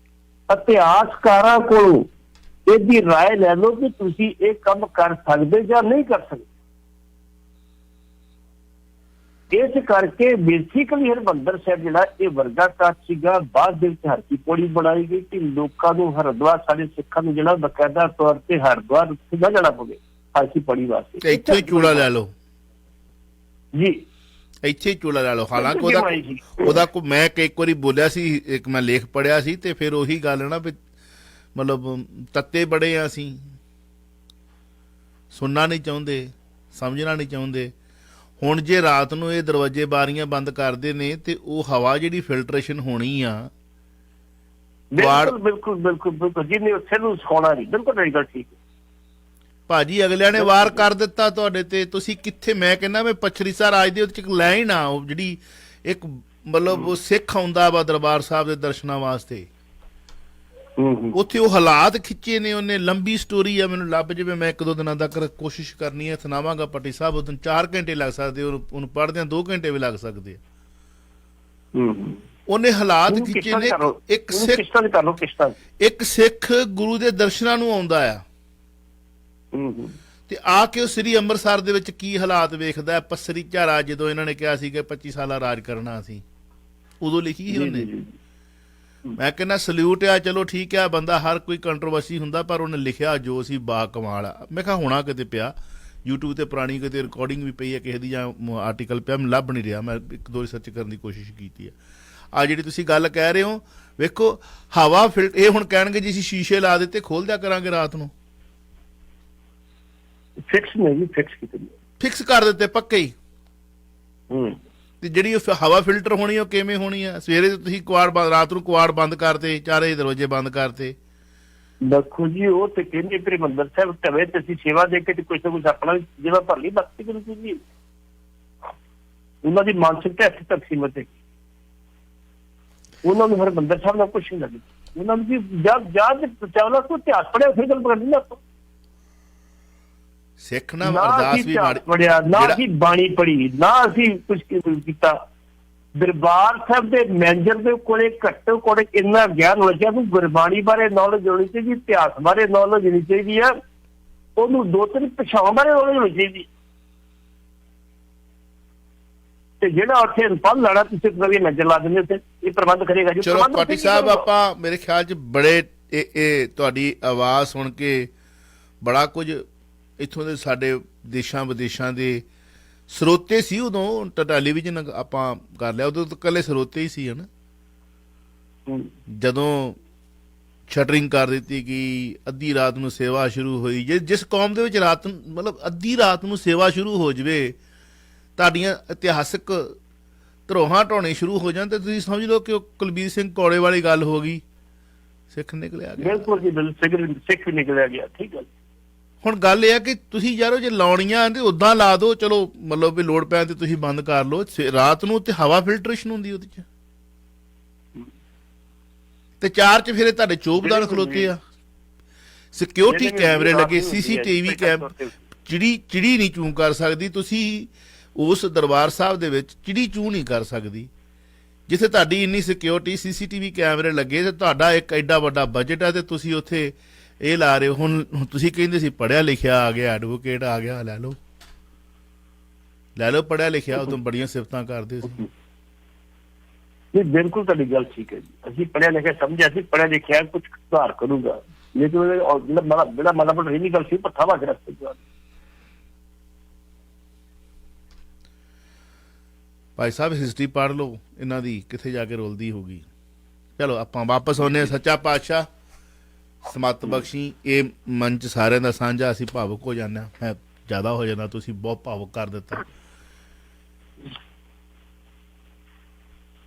ਇਤਿਹਾਸਕਾਰਾਂ ਕੋਲੋਂ ਇਹਦੀ ਰਾਏ ਲੈ ਲਓ ਕਿ ਤੁਸੀਂ ਇਹ ਕੰਮ ਕਰ ਸਕਦੇ ਜਾਂ ਨਹੀਂ ਕਰ ਸਕਦੇ। ਇਸ ਕਰਕੇ ਬੇਸਿਕਲੀ ਹਰਿਮੰਦਰ ਸਾਹਿਬ ਜਿਹੜਾ ਇਹ ਵਰਗਾ ਕੱਚ ਸੀਗਾ, ਬਾਅਦ ਦੇ ਵਿੱਚ ਹਰ ਕੀ ਪੌੜੀ ਬਣਾਈ ਗਈ ਕਿ ਲੋਕਾਂ ਨੂੰ ਹਰਿਦੁਆਰ, ਸਾਡੇ ਸਿੱਖਾਂ ਨੂੰ ਜਿਹੜਾ ਬਕਾਇਦਾ ਤੌਰ ਤੇ ਹਰਿਦੁਆਰ ਉੱਥੇ ਨਾ ਜਾਣਾ ਪਵੇ ਹਰ ਕੀ ਪੌੜੀ ਵਾਸਤੇ। ਇੱਥੇ ਹੀ ਚੂੜਾ ਲੈ ਲਓ ਜੀ, ਇੱਥੇ ਹੀ ਚੂੜਾ ਲੈ ਲਓ। ਹਾਲਾਂਕਿ ਉਹਦਾ ਮੈਂ ਇੱਕ ਵਾਰੀ ਬੋਲਿਆ ਸੀ, ਇੱਕ ਮੈਂ ਲੇਖ ਪੜਿਆ ਸੀ, ਤੇ ਫਿਰ ਉਹੀ ਗੱਲ ਨਾ ਵੀ ਮਤਲਬ ਤੱਤੇ ਬੜੇ ਆ, ਅਸੀਂ ਸੁਣਨਾ ਨਹੀਂ ਚਾਹੁੰਦੇ, ਸਮਝਣਾ ਨਹੀਂ ਚਾਹੁੰਦੇ। ਹੁਣ ਜੇ ਰਾਤ ਨੂੰ ਇਹ ਦਰਵਾਜ਼ੇ ਬਾਰੀਆਂ ਬੰਦ ਕਰਦੇ ਨੇ ਤੇ ਉਹ ਹਵਾ ਜਿਹੜੀ ਫਿਲਟਰੇਸ਼ਨ ਹੋਣੀ ਆ, ਬਿਲਕੁਲ ਜਿਹਨੇ ਉੱਥੇ ਨੂੰ ਸਿਖਾਉਣਾ ਨਹੀਂ, ਬਿਲਕੁਲ ਗੱਲ ਠੀਕ ਭਾਜੀ। ਅਗਲਿਆਂ ਨੇ ਵਾਰ ਕਰ ਦਿੱਤਾ ਤੁਹਾਡੇ ਤੇ, ਤੁਸੀਂ ਕਿੱਥੇ? ਮੈਂ ਕਹਿੰਦਾ ਮੈਂ ਪਛੜੀਸਾ ਰਾਜ ਦੇ ਵਿੱਚ ਇੱਕ ਲਾਈਨ ਆ, ਉਹ ਜਿਹੜੀ ਇੱਕ ਮਤਲਬ ਉਹ ਸਿੱਖ ਆਉਂਦਾ ਵਾ ਦਰਬਾਰ ਸਾਹਿਬ ਦੇ ਦਰਸ਼ਨਾਂ ਵਾਸਤੇ, ਉੱਥੇ ਉਹ ਹਾਲਾਤ ਖਿੱਚੇ ਨੇ ਉਹਨੇ। ਲੰਬੀ ਸਟੋਰੀ ਆ, ਮੈਨੂੰ ਲੱਭ ਜਾਵੇ, ਮੈਂ 1-2 ਦਿਨਾਂ ਤੱਕ ਕੋਸ਼ਿਸ਼ ਕਰਨੀ ਹੈ, ਸੁਣਾਵਾਂਗਾ ਪੱਟੀ ਸਾਹਿਬ। ਉਦੋਂ 4 ਘੰਟੇ ਲੱਗ ਸਕਦੇ, ਉਹਨੂੰ ਪੜ੍ਹਦਿਆਂ 2 ਘੰਟੇ ਵੀ ਲੱਗ ਸਕਦੇ ਆ। ਉਹਨੇ ਹਾਲਾਤ ਖਿੱਚੇ ਨੇ। ਇੱਕ ਸਿੱਖ ਗੁਰੂ ਦੇ ਦਰਸ਼ਨਾਂ ਨੂੰ ਆਉਂਦਾ ਆ ਤੇ ਆ ਕੇ ਉਹ ਸ੍ਰੀ ਅੰਮ੍ਰਿਤਸਰ ਦੇ ਵਿੱਚ ਕੀ ਹਾਲਾਤ ਵੇਖਦਾ। ਪੱਸਰੀ ਝਾਰਾ ਜਦੋਂ ਇਹਨਾਂ ਨੇ ਕਿਹਾ ਸੀ ਕਿ 25 ਸਾਲਾ ਰਾਜ ਕਰਨਾ ਸੀ, ਉਦੋਂ ਲਿਖੀ ਸੀ ਉਹਨੇ। ਮੈਂ ਕਹਿੰਦਾ ਸਲੂਟ ਆ, ਚਲੋ ਠੀਕ ਆ, ਬੰਦਾ ਹਰ ਕੋਈ ਕੰਟਰੋਵਰਸੀ ਹੁੰਦਾ, ਪਰ ਉਹਨੇ ਲਿਖਿਆ ਜੋ ਸੀ ਬਾ ਕਮਾਲ ਆ। ਮੈਂ ਕਿਹਾ ਹੋਣਾ ਕਿਤੇ ਪਿਆ YouTube ਤੇ, ਪੁਰਾਣੀ ਕਿਤੇ ਰਿਕਾਰਡਿੰਗ ਵੀ ਪਈ ਹੈ ਕਿਸੇ ਦੀ ਜਾਂ ਆਰਟੀਕਲ ਪਿਆ, ਮੈਂ ਲੱਭ ਨਹੀਂ ਰਿਹਾ। ਮੈਂ 1-2 ਰਿਸਰਚ ਕਰਨ ਦੀ ਕੋਸ਼ਿਸ਼ ਕੀਤੀ ਆ। ਆ ਜਿਹੜੀ ਤੁਸੀਂ ਗੱਲ ਕਹਿ ਰਹੇ ਹੋ, ਵੇਖੋ ਹਵਾ ਇਹ ਹੁਣ ਕਹਿਣਗੇ ਜੀ ਅਸੀਂ ਸ਼ੀਸ਼ੇ ਲਾ ਦਿੱਤੇ, ਖੋਲ ਦਿਆ ਕਰਾਂਗੇ ਰਾਤ ਨੂੰ। ਫਿਕਸ ਕਰ ਦਿੱਤੇ ਪੱਕੇ ਹੀ। ਤੇ ਜਿਹੜੀ ਹਵਾ ਫਿਲਟਰ ਹੋਣੀ ਉਹ ਕਿਵੇਂ ਹੋਣੀ ਆ? ਸਵੇਰੇ ਤੁਸੀਂ ਰਾਤ ਨੂੰ ਕੁਆੜ ਬੰਦ ਕਰਤੇ, ਚਾਰੇ ਦਰਵਾਜ਼ੇ ਬੰਦ ਕਰਤੇ। ਦੇਖੋ ਜੀ, ਉਹ ਤੇ ਕਹਿੰਦੇ ਹਰਿਮੰਦਰ ਸਾਹਿਬ ਢਵੇ ਤੇ ਅਸੀਂ ਸੇਵਾ ਦੇ ਕੇ ਕੁਛ ਨਾ ਕੁਛ ਆਪਣਾ ਜਿਵੇਂ ਭਰ ਲਈ ਬਖਤੀ ਕਰੂ ਜੀ। ਉਹਨਾਂ ਦੀ ਮਾਨਸਿਕਤਾ ਇੱਥੇ ਤੱਕ ਸੀਮਤ ਹੈ। ਉਹਨਾਂ ਨੂੰ ਹਰਿਮੰਦਰ ਸਾਹਿਬ ਨਾਲ ਕੁਛ ਨਹੀਂ ਲੱਗੇ। ਉਹਨਾਂ ਨੂੰ ਜਦ ਚਾਵਲਾ ਕੋਈ ਇਤਿਹਾਸ ਪੜਿਆ, ਫਿਰ ਗੱਲ ਕਰਨੀ ਨਾ। ਸਿੱਖ ਨਾ ਅਰਦਾਸ ਵੀ ਪੜਿਆ, ਨਾ ਅਸੀਂ ਬਾਣੀ ਪੜ੍ਹੀ, ਨਾ ਅਸੀਂ ਕੁਛ ਕੀਤਾ। ਦਰਬਾਰ ਸਾਹਿਬ ਦੇ ਮੈਨੇਜਰ ਦੇ ਕੋਲੇ ਘੱਟੋ ਘੱਟ ਇੰਨਾ ਗਿਆਨ ਹੋਣਾ ਚਾਹੀਦਾ, ਗੁਰਬਾਣੀ ਬਾਰੇ ਨੌਲੇਜ ਹੋਣੀ ਚਾਹੀਦੀ, ਇਤਿਹਾਸ ਬਾਰੇ ਨੌਲੇਜ ਹੋਣੀ ਚਾਹੀਦੀ ਆ, ਉਹਨੂੰ 2-3 ਭਾਸ਼ਾਵਾਂ ਬਾਰੇ ਨੌਲੇਜ ਹੋਣੀ ਚਾਹੀਦੀ। ਤੇ ਜਿਹੜਾ ਉੱਥੇ ਪੜ੍ਹ ਲੈਣਾ, ਤੁਸੀਂ ਨਵੀਂ ਨਜ਼ਰ ਲਾ ਦਿੰਦੇ ਉੱਥੇ, ਇਹ ਪ੍ਰਬੰਧ ਕਰੇਗਾ ਜੀ। ਚਲੋ ਪਾਟੀ ਸਾਹਿਬ, ਆਪਾਂ ਮੇਰੇ ਖਿਆਲ 'ਚ ਬੜੇ ਇਹ ਤੁਹਾਡੀ ਆਵਾਜ਼ ਸੁਣ ਕੇ ਬੜਾ ਕੁਝ ਇੱਥੋਂ ਦੇ ਸਾਡੇ ਦੇਸ਼ਾਂ ਵਿਦੇਸ਼ਾਂ ਦੇ ਸਰੋਤੇ ਸੀ। ਉਦੋਂ ਟੈਲੀਵਿਜ਼ਨ ਆਪਾਂ ਕਰ ਲਿਆ, ਉਦੋਂ ਤਾਂ ਇਕੱਲੇ ਸਰੋਤੇ ਹੀ ਸੀ ਹੈ ਨਾ। ਜਦੋਂ ਸ਼ਟਰਿੰਗ ਕਰ ਦਿੱਤੀ ਕਿ ਅੱਧੀ ਰਾਤ ਨੂੰ ਸੇਵਾ ਸ਼ੁਰੂ ਹੋਈ, ਜਿਸ ਕੌਮ ਦੇ ਵਿੱਚ ਰਾਤ ਮਤਲਬ ਅੱਧੀ ਰਾਤ ਨੂੰ ਸੇਵਾ ਸ਼ੁਰੂ ਹੋ ਜਾਵੇ, ਤੁਹਾਡੀਆਂ ਇਤਿਹਾਸਕ ਧਰੋਹਾਂ ਢਾਉਣੇ ਸ਼ੁਰੂ ਹੋ ਜਾਣ, ਤੇ ਤੁਸੀਂ ਸਮਝ ਲਓ ਕਿ ਉਹ ਕੁਲਬੀਰ ਸਿੰਘ ਕੌੜੇ ਵਾਲੀ ਗੱਲ ਹੋ ਗਈ, ਸਿੱਖ ਨਿਕਲਿਆ ਗਿਆ। ਬਿਲਕੁਲ ਜੀ, ਸਿੱਖ ਨਿਕਲਿਆ ਗਿਆ। ਠੀਕ ਹੈ। ਹੁਣ ਗੱਲ ਇਹ ਆ ਕਿ ਤੁਸੀਂ ਯਾਰੋ ਜੇ ਲਾਉਣੀਆਂ ਤੇ ਉਦਾਂ ਲਾ ਦਿਓ, ਚਲੋ ਮਤਲਬ ਵੀ ਲੋੜ ਪੈਣ ਤੇ ਤੁਸੀਂ ਬੰਦ ਕਰ ਲਓ। ਰਾਤ ਨੂੰ ਤੇ ਹਵਾ ਫਿਲਟਰੇਸ਼ਨ ਹੁੰਦੀ ਉਹਦੇ 'ਚ, ਤੇ 4 'ਚ ਫਿਰ ਤੁਹਾਡੇ ਚੋਪਦਾਰ ਖਲੋਤੇ ਆ, ਸਿਕਿਉਰਿਟੀ ਕੈਮਰੇ ਲੱਗੇ, CCTV ਚਿੜੀ ਨਹੀਂ ਚੂੰ ਕਰ ਸਕਦੀ। ਤੁਸੀਂ ਉਸ ਦਰਬਾਰ ਸਾਹਿਬ ਦੇ ਵਿੱਚ ਚਿੜੀ ਚੂੰ ਨਹੀਂ ਕਰ ਸਕਦੀ ਜਿੱਥੇ ਤੁਹਾਡੀ ਇੰਨੀ ਸਿਕਿਉਰਿਟੀ, CCTV ਕੈਮਰੇ ਲੱਗੇ, ਤੇ ਤੁਹਾਡਾ ਇੱਕ ਐਡਾ ਵੱਡਾ ਬਜਟ ਹੈ, ਤੇ ਤੁਸੀਂ ਉੱਥੇ ਇਹ ਲਾ ਰਹੇ ਹੋ। ਹੁਣ ਤੁਸੀਂ ਕਹਿੰਦੇ ਸੀ ਪੜ੍ਹਿਆ ਲਿਖਿਆ ਆ ਗਿਆ, ਐਡਵੋਕੇਟ ਆ ਗਿਆ, ਲੈ ਲਓ ਪੜ੍ਹਿਆ ਲਿਖਿਆ। ਉਦੋਂ ਬੜੀਆਂ ਸਿਫਤਾਂ ਕਰਦੇ ਸੀ। ਬਿਲਕੁਲ ਤੁਹਾਡੀ ਗੱਲ ਠੀਕ ਹੈ ਜੀ। ਅਸੀਂ ਪੜ੍ਹਿਆ ਲਿਖਿਆ ਸਮਝਿਆ ਸੀ, ਪੜ੍ਹਿਆ ਲਿਖਿਆ ਕੁਛ ਸੁਧਾਰ ਕਰੂਗਾ, ਲੇਕਿਨ ਜਿਹੜਾ ਮਤਲਬ ਰਹੀ ਗੱਲ ਸੀ ਪੱਥਾ ਵਾ ਕੇ ਰਸਤੇ ਚ। ਭਾਈ ਸਾਹਿਬ ਹਿਸਟਰੀ ਪੜ੍ਹ ਲਓ ਇਹਨਾਂ ਦੀ, ਕਿੱਥੇ ਜਾ ਕੇ ਰੁਲਦੀ ਹੋਊਗੀ। ਚਲੋ ਆਪਾਂ ਵਾਪਸ ਆਉਂਦੇ ਹਾਂ। ਸੱਚਾ ਪਾਤਸ਼ਾਹ ਸਮਤ ਬਖਸ਼ੀ। ਇਹ ਮੰਚ ਸਾਰਿਆਂ ਦਾ ਸਾਂਝਾ, ਅਸੀਂ ਭਾਵੁਕ ਹੋ ਜਾਂਦੇ ਹਾਂ। ਮੈਂ ਜ਼ਿਆਦਾ ਹੋ ਜਾਂਦਾ, ਤੁਸੀਂ ਬਹੁਤ ਭਾਵੁਕ ਕਰ ਦਿੱਤਾ।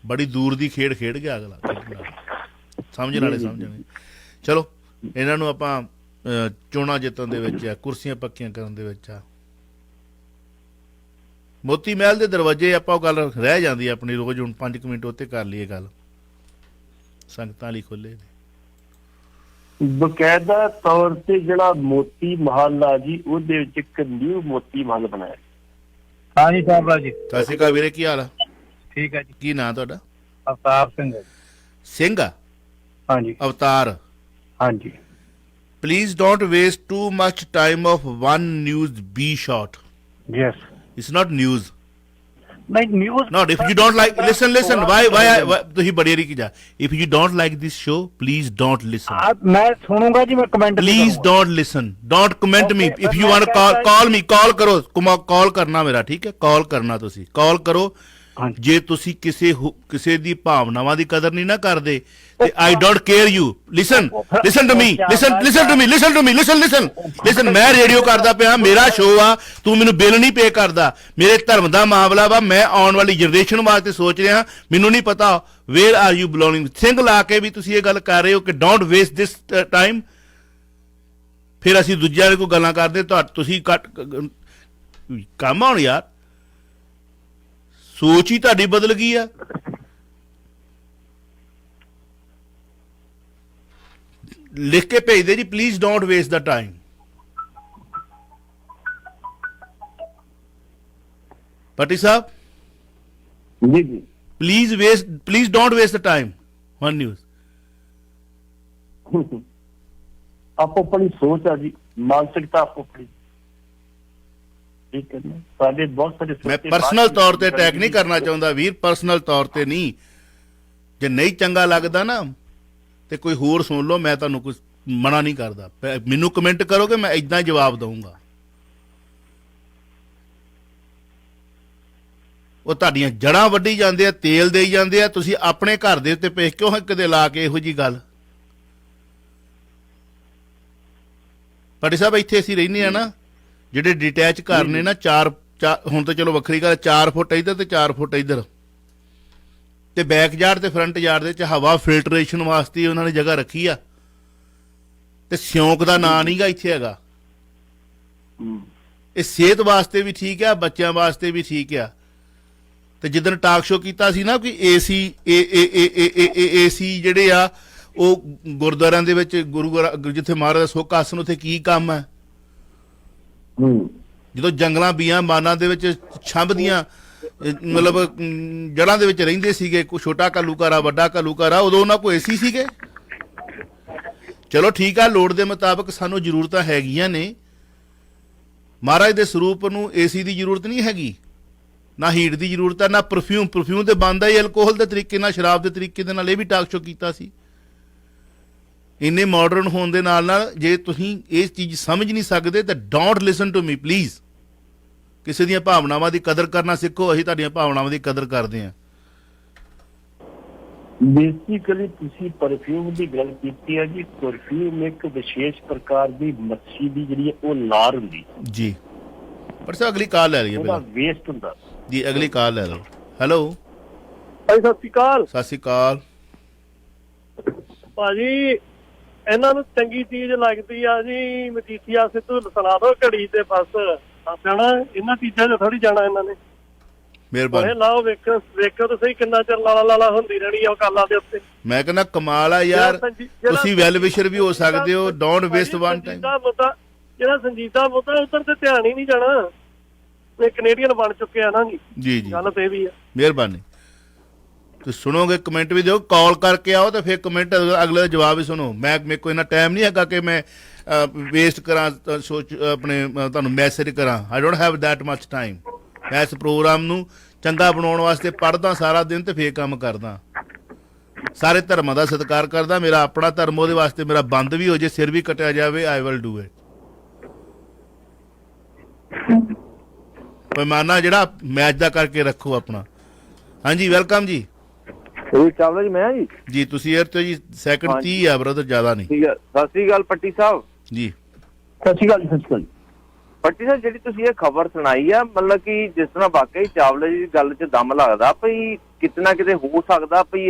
ਬੜੀ ਦੂਰ ਦੀ ਖੇਡ ਖੇਡ ਗਿਆ ਅਗਲਾ, ਸਮਝਣ ਵਾਲੇ ਸਮਝਣਗੇ। ਚਲੋ ਇਹਨਾਂ ਨੂੰ ਆਪਾਂ ਚੋਣਾਂ ਜਿੱਤਣ ਦੇ ਵਿੱਚ ਆ, ਕੁਰਸੀਆਂ ਪੱਕੀਆਂ ਕਰਨ ਦੇ ਵਿੱਚ ਆ। ਮੋਤੀ ਮਹਿਲ ਦੇ ਦਰਵਾਜ਼ੇ ਆਪਾਂ ਉਹ ਗੱਲ ਰਹਿ ਜਾਂਦੀ ਆ ਆਪਣੀ, ਰੋਜ਼ ਹੁਣ 5 ਮਿੰਟ ਉੱਤੇ ਕਰ ਲਈਏ ਗੱਲ। ਸੰਗਤਾਂ ਲਈ ਖੁੱਲੇ ਨੇ ਬਕਾਇਦਾ ਤੌਰ ਤੇ ਜਿਹੜਾ ਮੋਤੀ ਮਹੱਲ ਆ ਜੀ, ਉਹਦੇ ਵਿੱਚ ਇੱਕ ਨਿਊ ਮੋਤੀ ਮਹੱਲ ਬਣਾਇਆ। ਹਾਂਜੀ ਸਾਹਿਬ ਜੀ, ਸਤਿ ਸ਼੍ਰੀ ਅਕਾਲ ਵੀਰੇ, ਕੀ ਹਾਲ ਆ? ਠੀਕ ਹੈ ਜੀ। ਕੀ ਨਾਂ ਤੁਹਾਡਾ? ਅਵਤਾਰ ਸਿੰਘ ਹੈ। ਸਿੰਘ ਆ? ਹਾਂਜੀ ਅਵਤਾਰ। ਹਾਂਜੀ। Please don't waste too much time of one news be short. Yes. It's not news. ਨਹੀਂ news Not if you don't like, listen. Why ਤੁਸੀਂ ਬੜੀ ਰੀ ਕੀ ਜਾ? If you don't like this show, please don't listen. ਮੈਂ ਸੁਣੂਗਾ ਜੀ, ਮੈਂ comment Please don't listen. Don't comment me. If you want to call me, call ਕਰੋ। ਕਾਲ ਕਰਨਾ ਮੇਰਾ, ਠੀਕ ਹੈ? ਕਾਲ ਕਰਨਾ, ਤੁਸੀਂ ਕਾਲ ਕਰੋ। ਜੇ ਤੁਸੀਂ ਕਿਸੇ ਦੀ ਭਾਵਨਾਵਾਂ ਦੀ ਕਦਰ ਨਹੀਂ ਨਾ ਕਰਦੇ ਤੇ I don't care you. Listen to me. ਮੈਂ ਰੇਡੀਓ ਕਰਦਾ ਪਿਆ, ਮੇਰਾ ਸ਼ੋਅ ਆ, ਤੂੰ ਮੈਨੂੰ ਬਿੱਲ ਨਹੀਂ ਪੇ ਕਰਦਾ। ਮੇਰੇ ਧਰਮ ਦਾ ਮਾਮਲਾ ਵਾ, ਮੈਂ ਆਉਣ ਵਾਲੀ ਜਨਰੇਸ਼ਨ ਵਾਸਤੇ ਸੋਚ ਰਿਹਾ। ਮੈਨੂੰ ਨਹੀਂ ਪਤਾ where are you belonging. Singh ਲਾ ਕੇ ਵੀ ਤੁਸੀਂ ਇਹ ਗੱਲ ਕਰ ਰਹੇ ਹੋ ਕਿ ਡੋਂਟ ਵੇਸਟ ਦਿਸ ਟਾਈਮ। ਫਿਰ ਅਸੀਂ ਦੂਜਿਆਂ ਦੇ ਕੋਈ ਗੱਲਾਂ ਕਰਦੇ, ਤੁਸੀਂ ਕੰਮ ਆਉਣ ਯਾਰ। ਸੋਚ ਹੀ ਤੁਹਾਡੀ ਬਦਲ ਗਈ ਆ। ਲਿਖ ਕੇ ਭੇਜਦੇ ਜੀ, please don't waste the time. Patti Sahib, ਜੀ ਜੀ, please don't waste the time. One news. ਆਪੋ ਆਪਣੀ ਸੋਚ ਆ ਜੀ, ਮਾਨਸਿਕਤਾ ਆਪੋ ਆਪਣੀ। ਠੀਕ ਹੈ ਨਾ, ਸਾਡੇ ਬਹੁਤ ਸਾਰੇ ਮੈਂ ਪਰਸਨਲ ਤੌਰ ਤੇ ਅਟੈਕ ਨਹੀਂ ਕਰਨਾ ਚਾਹੁੰਦਾ ਵੀਰ, ਪਰਸਨਲ ਤੌਰ ਤੇ ਨਹੀਂ। ਜੇ ਨਹੀਂ ਚੰਗਾ ਲੱਗਦਾ ਨਾ ਤੇ ਕੋਈ ਹੋਰ ਸੁਣ ਲਓ, ਮੈਂ ਤੁਹਾਨੂੰ ਕੁਝ ਮਨਾ ਨਹੀਂ ਕਰਦਾ। ਮੈਨੂੰ ਕਮੈਂਟ ਕਰੋਗੇ, ਮੈਂ ਇਦਾਂ ਹੀ ਜਵਾਬ ਦਊਂਗਾ। ਉਹ ਤੁਹਾਡੀਆਂ ਜੜ੍ਹਾਂ ਵੱਢੀ ਜਾਂਦੇ ਆ, ਤੇਲ ਦੇਈ ਜਾਂਦੇ ਆ, ਤੁਸੀਂ ਆਪਣੇ ਘਰ ਦੇ ਉੱਤੇ ਪੇਸ਼ ਕਿਉਂ ਕਦੇ ਲਾ ਕੇ ਇਹੋ ਜੀ ਗੱਲ। ਪੱਟੀ ਸਾਹਿਬ, ਇੱਥੇ ਅਸੀਂ ਰਹਿੰਦੇ ਆ ਨਾ, ਜਿਹੜੇ ਡਿਟੈਚ ਘਰ ਨੇ ਨਾ, ਚਾਰ ਹੁਣ ਤਾਂ ਚਲੋ ਵੱਖਰੀ ਗੱਲ, 4 ਫੁੱਟ ਇੱਧਰ ਤੇ 4 ਫੁੱਟ ਇੱਧਰ, ਤੇ ਬੈਕ ਯਾਰਡ ਤੇ ਫਰੰਟ ਯਾਰਡ ਦੇ ਵਿੱਚ ਹਵਾ ਫਿਲਟਰੇਸ਼ਨ ਵਾਸਤੇ ਉਹਨਾਂ ਨੇ ਜਗ੍ਹਾ ਰੱਖੀ ਆ। ਤੇ ਸਿਉਂਕ ਦਾ ਨਾਂ ਨਹੀਂਗਾ ਇੱਥੇ ਹੈਗਾ। ਇਹ ਸਿਹਤ ਵਾਸਤੇ ਵੀ ਠੀਕ ਆ, ਬੱਚਿਆਂ ਵਾਸਤੇ ਵੀ ਠੀਕ ਆ। ਤੇ ਜਿੱਦਣ ਟਾਕ ਸ਼ੋ ਕੀਤਾ ਸੀ ਨਾ ਕਿ ਏਸੀ ਜਿਹੜੇ ਆ ਉਹ ਗੁਰਦੁਆਰਿਆਂ ਦੇ ਵਿੱਚ, ਜਿੱਥੇ ਮਹਾਰਾਜ ਦਾ ਸੁੱਖ ਆਸਣ, ਉੱਥੇ ਕੀ ਕੰਮ ਹੈ? ਜਦੋਂ ਜੰਗਲਾਂ ਬੀਆਬਾਨਾਂ ਦੇ ਵਿੱਚ ਛੰਭਦੀਆਂ ਮਤਲਬ ਜੜ੍ਹਾਂ ਦੇ ਵਿੱਚ ਰਹਿੰਦੇ ਸੀਗੇ, ਕੋਈ ਛੋਟਾ ਘੱਲੂਘਾਰਾ, ਵੱਡਾ ਘੱਲੂਘਾਰਾ, ਉਦੋਂ ਉਹਨਾਂ ਕੋਲ ਏਸੀ ਸੀਗੇ। ਚਲੋ ਠੀਕ ਆ, ਲੋੜ ਦੇ ਮੁਤਾਬਕ ਸਾਨੂੰ ਜ਼ਰੂਰਤਾਂ ਹੈਗੀਆਂ ਨੇ। ਮਹਾਰਾਜ ਦੇ ਸਰੂਪ ਨੂੰ ਏਸੀ ਦੀ ਜ਼ਰੂਰਤ ਨਹੀਂ ਹੈਗੀ, ਨਾ ਹੀਟ ਦੀ ਜ਼ਰੂਰਤ ਹੈ, ਨਾ ਪਰਫਿਊਮ ਤੇ ਬਣਦਾ ਹੀ ਅਲਕੋਹਲ ਦੇ ਤਰੀਕੇ ਨਾਲ, ਸ਼ਰਾਬ ਦੇ ਤਰੀਕੇ ਦੇ ਨਾਲ। ਇਹ ਵੀ ਟਾਕ ਸ਼ੋ ਕੀਤਾ ਸੀ। ਇੰਨੇ ਮਾਡਰਨ ਹੋਣ ਦੇ ਨਾਲ ਜੇ ਤੁਸੀਂ ਇਹ ਚੀਜ਼ ਸਮਝ ਨਹੀਂ ਸਕਦੇ ਤਾਂ don't listen to me please. ਕਿਸੇ ਦੀਆਂ ਭਾਵਨਾਵਾਂ ਦੀ ਕਦਰ ਕਰਨਾ ਸਿੱਖੋ। ਅਸੀਂ ਤੁਹਾਡੀਆਂ ਭਾਵਨਾਵਾਂ ਦੀ ਕਦਰ ਕਰਦੇ ਹਾਂ। ਬੇਸਿਕਲੀ ਤੁਸੀਂ ਪਰਫਿਊਮ ਦੀ ਗੱਲ ਕੀਤੀ ਹੈ ਜੀ। ਪਰਫਿਊਮ ਇੱਕ ਵਿਸ਼ੇਸ਼ ਪ੍ਰਕਾਰ ਦੀ ਮੱਛੀ ਦੀ ਜਿਹੜੀ ਹੈ ਉਹ ਲਾਰ ਹੁੰਦੀ ਜੀ। ਪਰ ਸਰ ਅਗਲੀ ਕਾਲ ਲੈ ਲਈਏ ਉਹਦਾ ਵੇਸਟ ਹੁੰਦਾ ਜੀ। ਅਗਲੀ ਕਾਲ ਲੈ ਲਓ। ਹੈਲੋ ਭਾਈ, ਸਤਿ ਸ਼੍ਰੀ ਅਕਾਲ। ਸਤਿ ਸ਼੍ਰੀ ਅਕਾਲ ਭਾਜੀ। ਇਹਨਾਂ ਨੂੰ ਚੰਗੀ ਚੀਜ਼ ਲੱਗਦੀ ਆ ਜੀ, ਮਜੀਠੀਆ ਸਿੱਧੂ ਸੁਣਾ ਦੋ ਘੜੀ ਤੇ ਬਸ ਜਾਣਾ। ਇਹਨਾਂ ਚੀਜ਼ਾਂ 'ਚ ਥੋੜੀ ਜਾਣਾ ਇਹਨਾਂ ਨੇ। ਮਿਹਰਬਾਨੀ। ਲਾਓ, ਵੇਖੋ ਤਾਂ ਸਹੀ ਕਿੰਨਾ ਚਿਰ ਲਾਲਾ ਹੁੰਦੀ ਰਹਿਣੀ ਆ ਕਾਲਾਂ ਦੇ ਉੱਤੇ। ਮੈਂ ਕਹਿੰਦਾ ਕਮਾਲ ਆ ਯਾਰ, ਤੁਸੀਂ ਵੈਲ ਵਿਸ਼ਰ ਵੀ ਹੋ ਸਕਦੇ ਹੋ। Don't waste one time. ਜਿਹੜਾ ਸੰਜੀਦਾ ਮੁੱਦਾ ਉਧਰ ਤੇ ਧਿਆਨ ਹੀ ਨਹੀਂ ਜਾਣਾ। ਇਹ ਕੈਨੇਡੀਅਨ ਬਣ ਚੁੱਕੇ ਆ ਨਾ ਜੀ। ਜੀ ਜੀ, ਗੱਲ ਤੇ ਵੀ ਆ। ਮਿਹਰਬਾਨੀ। ਤੁਸੀਂ ਸੁਣੋਗੇ, ਕਮੈਂਟ ਵੀ ਦਿਓ, ਕਾਲ ਕਰਕੇ ਆਓ ਤੇ ਫਿਰ ਕਮੈਂਟ ਅਗਲੇ ਦਾ ਜਵਾਬ ਵੀ ਸੁਣੋ। ਮੇਰੇ ਕੋਲ ਇੰਨਾ ਟਾਈਮ ਨਹੀਂ ਹੈਗਾ ਕਿ ਮੈਂ ਵੇਸਟ ਕਰਾਂ, ਆਪਣੇ ਤੁਹਾਨੂੰ ਮੈਸੇਜ ਕਰਾਂ। I don't have that much time. ਮੈਂ ਇਸ ਪ੍ਰੋਗਰਾਮ ਨੂੰ ਚੰਗਾ ਬਣਾਉਣ ਵਾਸਤੇ ਪੜ੍ਹਦਾ ਸਾਰਾ ਦਿਨ ਤੇ ਫੇਰ ਕੰਮ ਕਰਦਾ। ਸਾਰੇ ਧਰਮਾਂ ਦਾ ਸਤਿਕਾਰ ਕਰਦਾ। ਮੇਰਾ ਆਪਣਾ ਧਰਮ, ਉਹਦੇ ਵਾਸਤੇ ਮੇਰਾ ਬੰਦ ਵੀ ਹੋ ਜੇ, ਸਿਰ ਵੀ ਕੱਟਿਆ ਜਾਵੇ, ਆਈ ਵਿਲ ਡੂ ਇਟ। ਪੈਮਾਨਾ ਜਿਹੜਾ ਮੈਚ ਦਾ ਕਰਕੇ ਰੱਖੋ ਆਪਣਾ। ਹਾਂਜੀ, ਵੈਲਕਮ ਜੀ। ਰੋਹਿਤ ਚਾਵਲਾ ਜੀ ਮੈਂ ਜੀ ਜੀ ਤੁਸੀਂ 에ਅਰ ਤੇ ਜੀ ਸੈਕਿੰਡ 30 ਆ ਬ੍ਰਦਰ, ਜ਼ਿਆਦਾ ਨਹੀਂ। ਠੀਕ ਹੈ, ਸਤਿ ਸ੍ਰੀ ਅਕਾਲ ਪੱਟੀ ਸਾਹਿਬ ਜੀ ਸਤਿ ਸ਼੍ਰੀ ਅਕਾਲ, ਸਤਿ ਸ਼੍ਰੀ ਅਕਾਲ। ਪੱਟੀ ਸਾਹਿਬ, ਜਿਹੜੀ ਤੁਸੀਂ ਇਹ ਖਬਰ ਸੁਣਾਈ ਆ, ਮਤਲਬ ਕਿ ਜਿਸ ਤਰ੍ਹਾਂ ਵਾਕਈ ਚਾਵਲਾ ਜੀ ਦੀ ਗੱਲ 'ਚ ਦਮ ਲੱਗਦਾ ਭਈ ਕਿਤੇ ਨਾ ਕਿਤੇ ਹੋ ਸਕਦਾ ਭਈ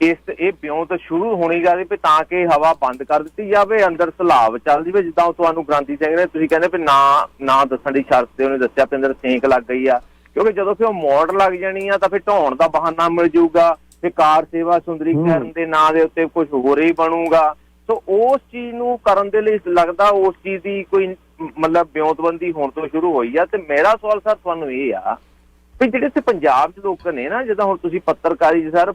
ਇਹ ਵਿਉਂਤ ਸ਼ੁਰੂ ਹੋਣੀ ਜਾਵੇ ਵੀ ਤਾਂ ਕਿ ਹਵਾ ਬੰਦ ਕਰ ਦਿੱਤੀ ਜਾਵੇ, ਅੰਦਰ ਸਲਾਬ ਚੱਲ ਜਾਵੇ। ਜਿੱਦਾਂ ਤੁਹਾਨੂੰ ਗ੍ਰਾਂਤੀ ਸਿੰਘ ਨੇ ਤੁਸੀਂ ਕਹਿੰਦੇ ਵੀ ਨਾ ਦੱਸਣ ਦੀ ਸ਼ਰਤ ਤੇ ਉਹਨੇ ਦੱਸਿਆ ਵੀ ਅੰਦਰ ਸੇਕ ਲੱਗ ਗਈ ਆ, ਕਿਉਂਕਿ ਜਦੋਂ ਫਿਰ ਉਹ ਮੋੜ ਲੱਗ ਜਾਣੀ ਆ ਤਾਂ ਫਿਰ ਢਾਉਣ ਦਾ ਬਹਾਨਾ ਮਿਲ ਜਾਊਗਾ, ਫਿਰ ਕਾਰ ਸੇਵਾ ਸੁੰਦਰੀਕਰਨ ਦੇ ਨਾਂ ਦੇ ਉੱਤੇ ਕੁਝ ਹੋਰ ਹੀ ਬਣੂਗਾ। ਸੋ ਉਸ ਚੀਜ਼ ਨੂੰ ਕਰਨ ਦੇ ਲਈ ਲੱਗਦਾ ਉਸ ਚੀਜ਼ ਦੀ ਕੋਈ ਮਤਲਬ ਵਿਉਂਤਬੰਦੀ ਹੋਣ ਤੋਂ ਸ਼ੁਰੂ ਹੋਈ ਆ। ਤੇ ਮੇਰਾ ਸਵਾਲ ਸਰ ਤੁਹਾਨੂੰ ਇਹ ਆ ਵੀ ਜਿਹੜੇ ਇੱਥੇ ਪੰਜਾਬ 'ਚ ਲੋਕ ਨੇ ਨਾ, ਜਿੱਦਾਂ ਹੁਣ ਤੁਸੀਂ ਪੱਤਰਕਾਰੀ 'ਚ ਸਰ